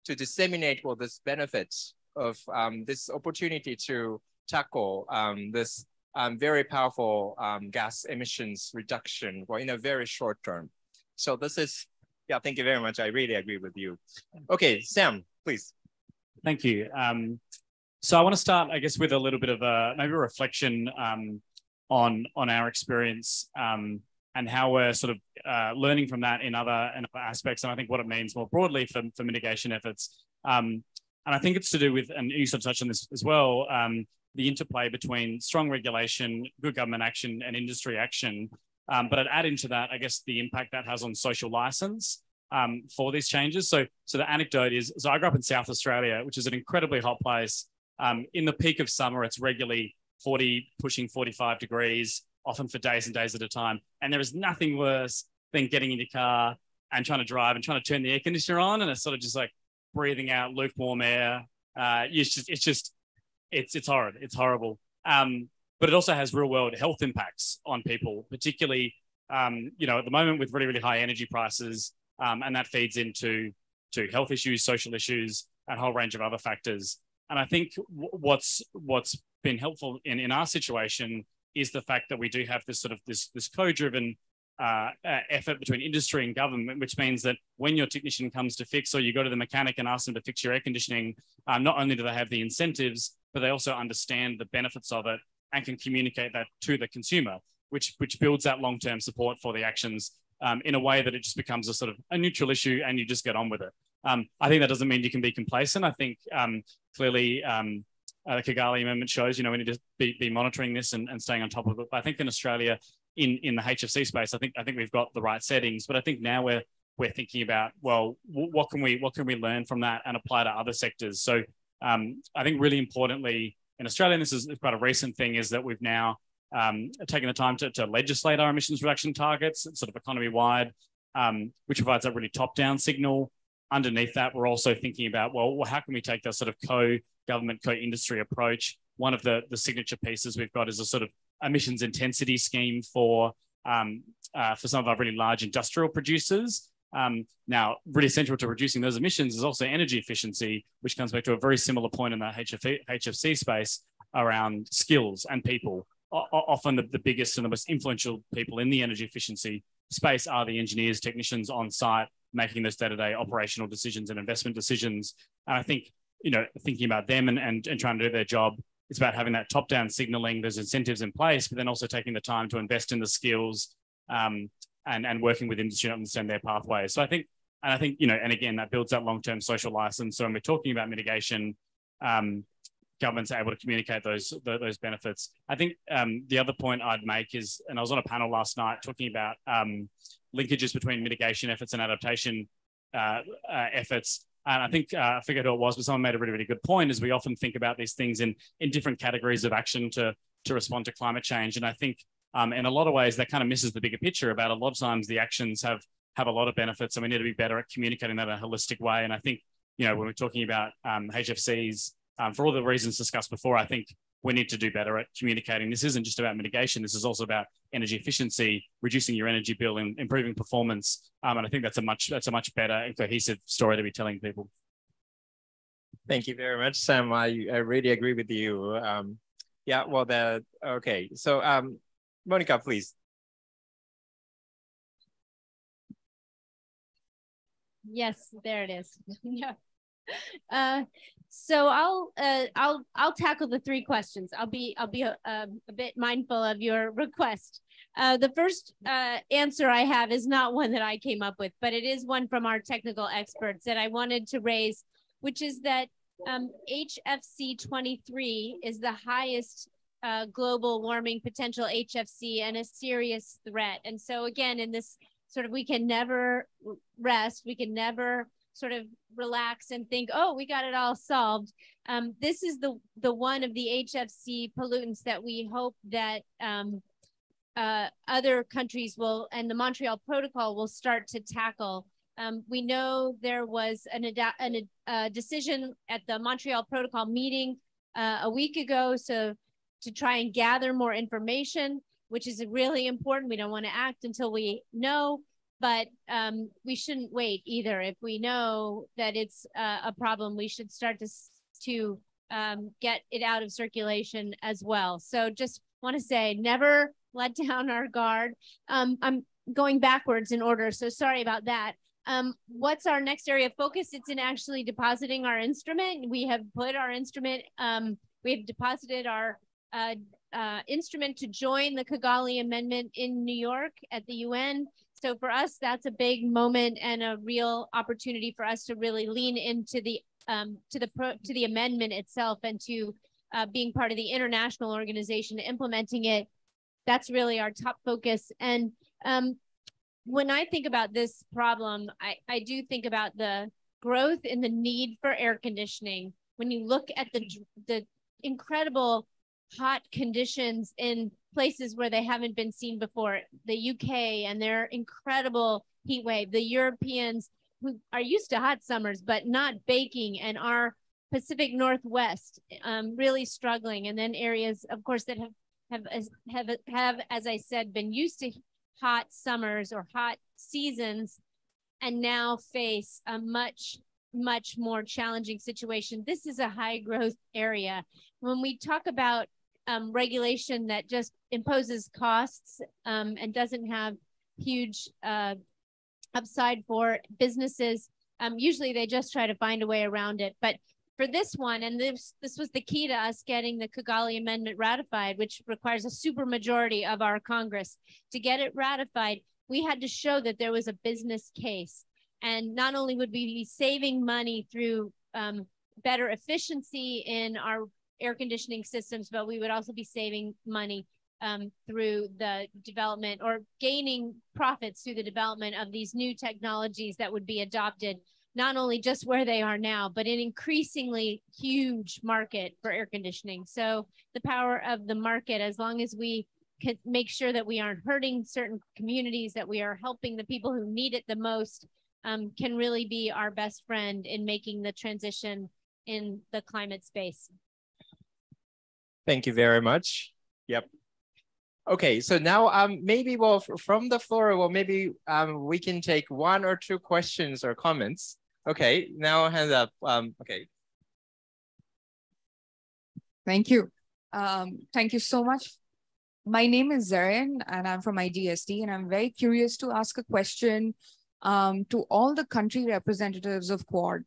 to disseminate this benefits of this opportunity to tackle this very powerful gas emissions reduction in a very short term. So this is, thank you very much. I really agree with you. Okay, Sam, please. Thank you. So I want to start, I guess, with a little bit of maybe a reflection on our experience and how we're sort of learning from that in other aspects, and I think what it means more broadly for mitigation efforts. And I think it's to do with, and you sort of touched on this as well, the interplay between strong regulation, good government action, and industry action. But I'd add into that, I guess, the impact that has on social license for these changes. So the anecdote is, so I grew up in South Australia, which is an incredibly hot place. In the peak of summer, it's regularly 40, pushing 45 degrees, often for days and days at a time. And there is nothing worse than getting in your car and trying to drive and trying to turn the air conditioner on, and it's sort of just like breathing out lukewarm air. It's horrid. It's horrible. But it also has real world health impacts on people, particularly, at the moment with really, really high energy prices, and that feeds into health issues, social issues, and a whole range of other factors. And I think what's been helpful in our situation is the fact that we do have this sort of this co-driven effort between industry and government, which means that when your technician comes to fix, or you go to the mechanic and ask them to fix your air conditioning, not only do they have the incentives, but they also understand the benefits of it and can communicate that to the consumer, which builds that long-term support for the actions in a way that it just becomes a sort of a neutral issue and you just get on with it. I think that doesn't mean you can be complacent. I think clearly the Kigali Amendment shows, we need to be monitoring this and staying on top of it. But I think in Australia, in the HFC space, I think we've got the right settings. But I think now we're thinking about, well, what can we learn from that and apply to other sectors? So I think really importantly in Australia, and this is quite a recent thing, is that we've now taken the time to legislate our emissions reduction targets, sort of economy-wide, which provides that really top-down signal. Underneath that, we're also thinking about, well, how can we take that sort of co-government, co-industry approach? One of the signature pieces we've got is a sort of emissions intensity scheme for some of our really large industrial producers. Now, really central to reducing those emissions is also energy efficiency, which comes back to a very similar point in the HFC space around skills and people. Often the biggest and the most influential people in the energy efficiency space are the engineers, technicians on site, making those day-to-day operational decisions and investment decisions. And I think, thinking about them and trying to do their job, it's about having that top-down signaling, there's incentives in place, but then also taking the time to invest in the skills and working with industry to understand their pathways. So I think, and again, that builds that long-term social license. So when we're talking about mitigation, governments are able to communicate those benefits. I think the other point I'd make is, and I was on a panel last night talking about linkages between mitigation efforts and adaptation efforts. And I think, I forget who it was, but someone made a really, really good point, is we often think about these things in different categories of action to respond to climate change. And I think in a lot of ways, that kind of misses the bigger picture about a lot of times the actions have a lot of benefits, and we need to be better at communicating that in a holistic way. And I think, when we're talking about HFCs, for all the reasons discussed before, I think we need to do better at communicating. This isn't just about mitigation. This is also about energy efficiency, reducing your energy bill, and improving performance. And I think that's a much better and cohesive story to be telling people. Thank you very much, Sam. I really agree with you. Okay. So Monica, please. Yes, there it is. Yeah. So I'll tackle the three questions. I'll be a bit mindful of your request. The first answer I have is not one that I came up with, but it is one from our technical experts that I wanted to raise, which is that HFC 23 is the highest global warming potential HFC and a serious threat. And so again, in this sort of, we can never rest, we can never sort of relax and think, oh, we got it all solved. This is the one of the HFC pollutants that we hope that other countries will, and the Montreal Protocol will start to tackle. We know there was a decision at the Montreal Protocol meeting a week ago, so to try and gather more information, which is really important. We don't want to act until we know, but we shouldn't wait either. If we know that it's a problem, we should start to get it out of circulation as well. So just want to say, never let down our guard. I'm going backwards in order, so sorry about that. What's our next area of focus? It's in actually depositing our instrument. We have put our instrument, we have deposited our instrument to join the Kigali Amendment in New York at the UN. So for us, that's a big moment and a real opportunity for us to really lean into the amendment itself and to being part of the international organization, implementing it. That's really our top focus. And when I think about this problem, I do think about the growth in the need for air conditioning. When you look at the incredible hot conditions in places where they haven't been seen before, the UK and their incredible heat wave, the Europeans who are used to hot summers, but not baking, and our Pacific Northwest really struggling. And then areas, of course, that have, as I said, been used to hot summers or hot seasons and now face a much more challenging situation. This is a high growth area. When we talk about regulation that just imposes costs and doesn't have huge upside for businesses, usually they just try to find a way around it. But for this one, and this was the key to us getting the Kigali Amendment ratified, which requires a supermajority of our Congress. To get it ratified, we had to show that there was a business case. And not only would we be saving money through better efficiency in our air conditioning systems, but we would also be saving money through the development or gaining profits through the development of these new technologies that would be adopted, not only just where they are now, but an increasingly huge market for air conditioning. So the power of the market, as long as we can make sure that we aren't hurting certain communities, that we are helping the people who need it the most, can really be our best friend in making the transition in the climate space. Thank you very much. Yep. Okay, so now maybe from the floor, maybe we can take 1 or 2 questions or comments. Okay, now hands up. Okay. Thank you. Thank you so much. My name is Zarin and I'm from IDSD, and I'm very curious to ask a question to all the country representatives of Quad.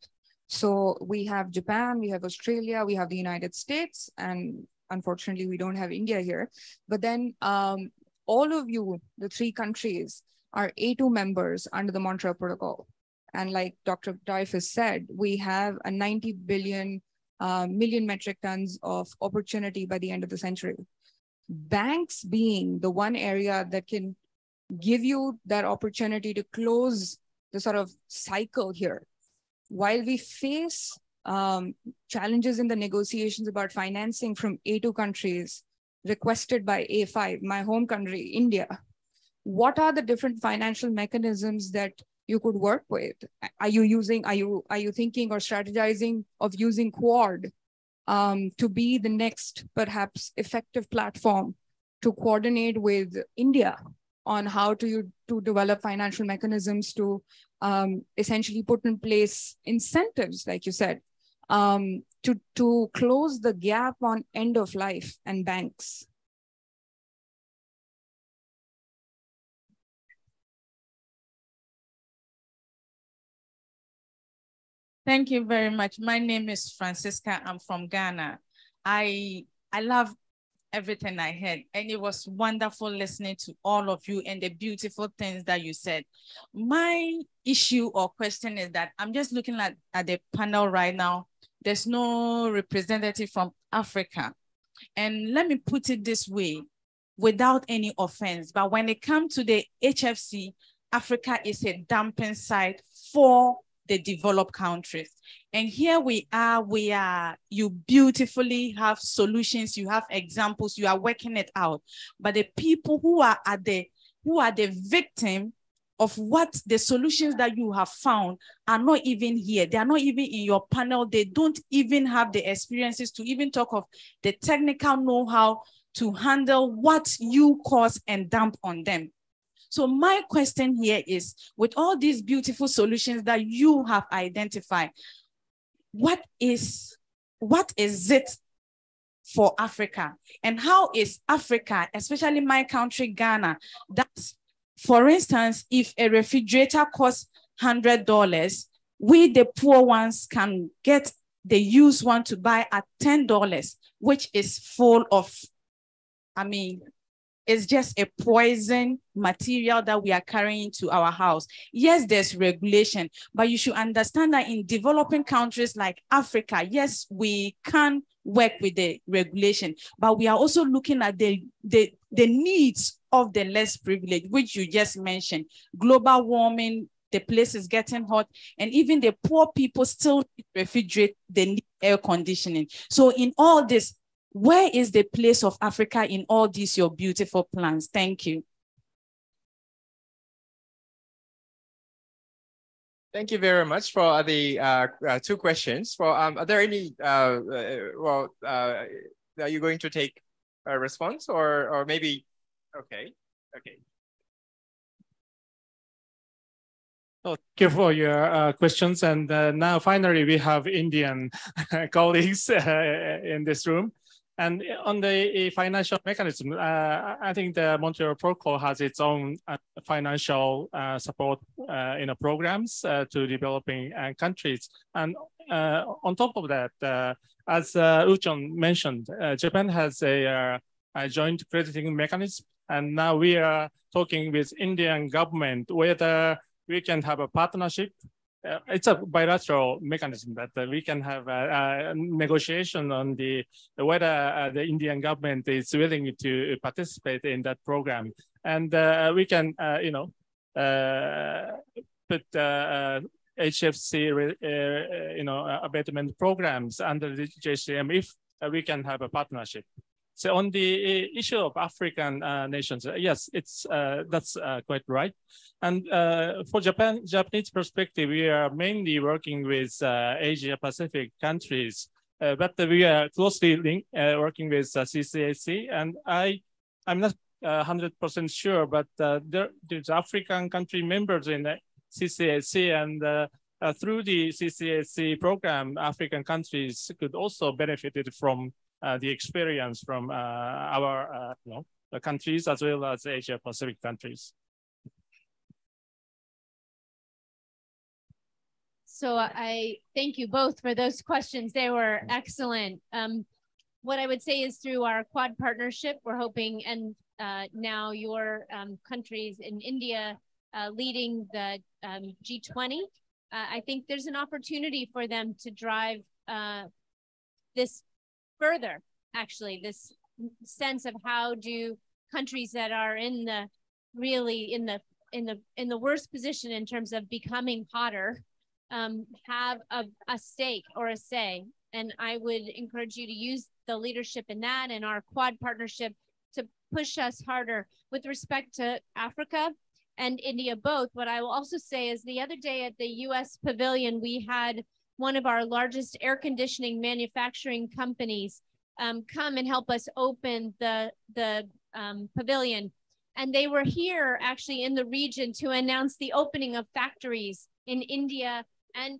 So we have Japan, we have Australia, we have the United States, and unfortunately we don't have India here. But then all of you, the 3 countries, are A2 members under the Montreal Protocol. And like Dr. Dreyfus said, we have a 90 billion million metric tons of opportunity by the end of the century. Banks being the one area that can give you that opportunity to close the sort of cycle here. While we face challenges in the negotiations about financing from A2 countries requested by A5, my home country, India, what are the different financial mechanisms that you could work with? Are you thinking or strategizing of using Quad to be the next perhaps effective platform to coordinate with India on how to develop financial mechanisms to essentially put in place incentives, like you said, to close the gap on end of life and banks? Thank you very much. My name is Francisca. I'm from Ghana. I love everything I heard, and it was wonderful listening to all of you and the beautiful things that you said. My issue or question is that I'm just looking at the panel right now. There's no representative from Africa. And let me put it this way, without any offense, but when it comes to the HFC, Africa is a dumping site for the developed countries. And here we are, you beautifully have solutions, you have examples, you are working it out. But the people who are the victim of what the solutions that you have found are not even here. They are not even in your panel. They don't even have the experiences to even talk of the technical know-how to handle what you cause and dump on them. So my question here is, with all these beautiful solutions that you have identified, what is it for Africa? And how is Africa, especially my country, Ghana, that, for instance, if a refrigerator costs $100, we, the poor ones, can get the used one to buy at $10, which is full of I mean, it's just a poison material that we are carrying to our house. Yes, there's regulation, but you should understand that in developing countries like Africa, yes, we can work with the regulation, but we are also looking at the needs of the less privileged, which you just mentioned. Global warming, the place is getting hot, and even the poor people still refrigerate, they need air conditioning. So in all this, where is the place of Africa in all these your beautiful plans? Thank you. Thank you very much for the two questions. For are there any are you going to take a response or maybe okay. Oh, thank you for your questions. And now finally we have Indian colleagues in this room. And on the financial mechanism, I think the Montreal Protocol has its own financial support programs to developing countries. And on top of that, as Uchon mentioned, Japan has a joint crediting mechanism. And now we are talking with Indian government whether we can have a partnership. It's a bilateral mechanism that we can have a negotiation on whether the Indian government is willing to participate in that program, and we can put HFC abatement programs under the JCM if we can have a partnership. So on the issue of African nations, yes, that's quite right. And for Japanese perspective, we are mainly working with Asia-Pacific countries, but we are closely working with CCAC. And I'm not 100% sure, but there's African country members in the CCAC, and through the CCAC program, African countries could also benefit from the experience from our countries as well as Asia-Pacific countries. So I thank you both for those questions. They were excellent. What I would say is through our Quad partnership, we're hoping, and now your countries in India leading the G20, I think there's an opportunity for them to drive this further, actually, this sense of how do countries that are in the worst position in terms of becoming hotter have a stake or a say. And I would encourage you to use the leadership in that and our Quad partnership to push us harder with respect to Africa and India both. What I will also say is the other day at the US Pavilion, we had one of our largest air conditioning manufacturing companies come and help us open the pavilion. And they were here actually in the region to announce the opening of factories in India and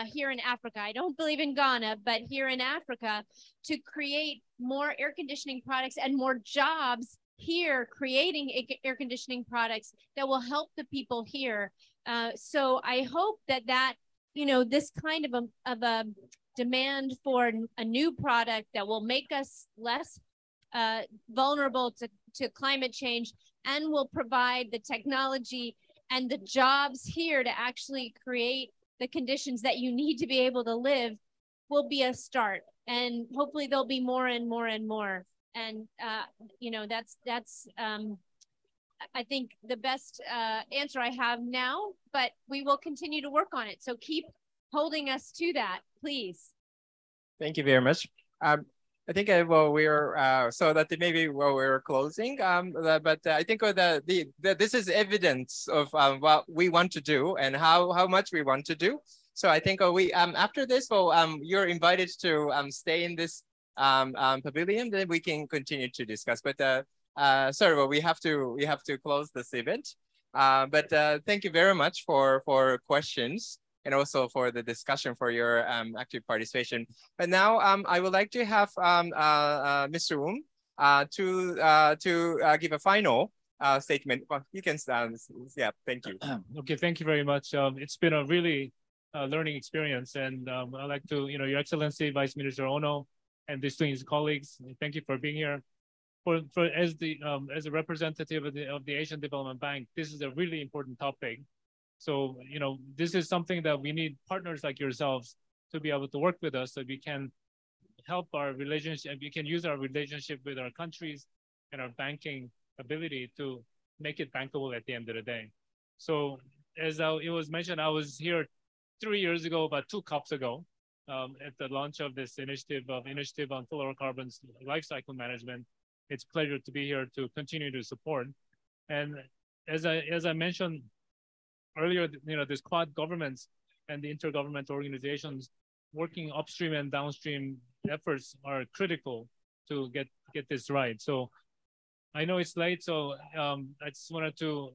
here in Africa. I don't believe in Ghana, but here in Africa, to create more air conditioning products and more jobs here, creating air conditioning products that will help the people here. So I hope that this kind of a demand for a new product that will make us less vulnerable to climate change and will provide the technology and the jobs here to actually create the conditions that you need to be able to live will be a start. And hopefully there'll be more and more and more. And, that's I think the best answer I have now, but we will continue to work on it. So keep holding us to that, please. Thank you very much. I think we're so that maybe we're closing. But I think this is evidence of what we want to do and how much we want to do. So I think we after this, you're invited to stay in this pavilion. Then we can continue to discuss. But sorry, we have to close this event. But thank you very much for questions and also for the discussion, for your active participation. But now I would like to have Mr. Woon to give a final statement. Well, you can stand. Yeah, thank you. Okay, thank you very much. It's been a really learning experience, and I'd like to, Your Excellency, Vice Minister Ono, and distinguished colleagues, thank you for being here. as a representative of the Asian Development Bank, this is a really important topic. So, this is something that we need partners like yourselves to be able to work with us so we can help our relationship, we can use our relationship with our countries and our banking ability to make it bankable at the end of the day. So as it was mentioned, I was here 3 years ago, about 2 COPs ago, at the launch of this initiative on fluorocarbons lifecycle management. It's a pleasure to be here to continue to support. And as I mentioned earlier, there's Quad governments and the intergovernmental organizations working upstream and downstream efforts are critical to get this right. So I know it's late, so I just wanted to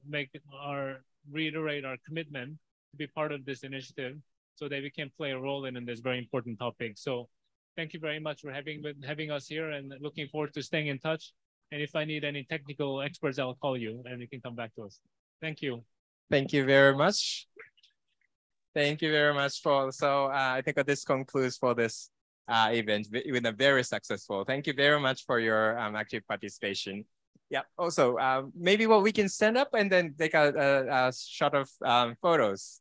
reiterate our commitment to be part of this initiative so that we can play a role in this very important topic. So thank you very much for having us here, and looking forward to staying in touch. And if I need any technical experts, I'll call you and you can come back to us. Thank you. Thank you very much. Thank you very much, Paul. So I think this concludes for this event with a very successful. Thank you very much for your active participation. Yeah. Also, maybe we can stand up and then take a shot of photos.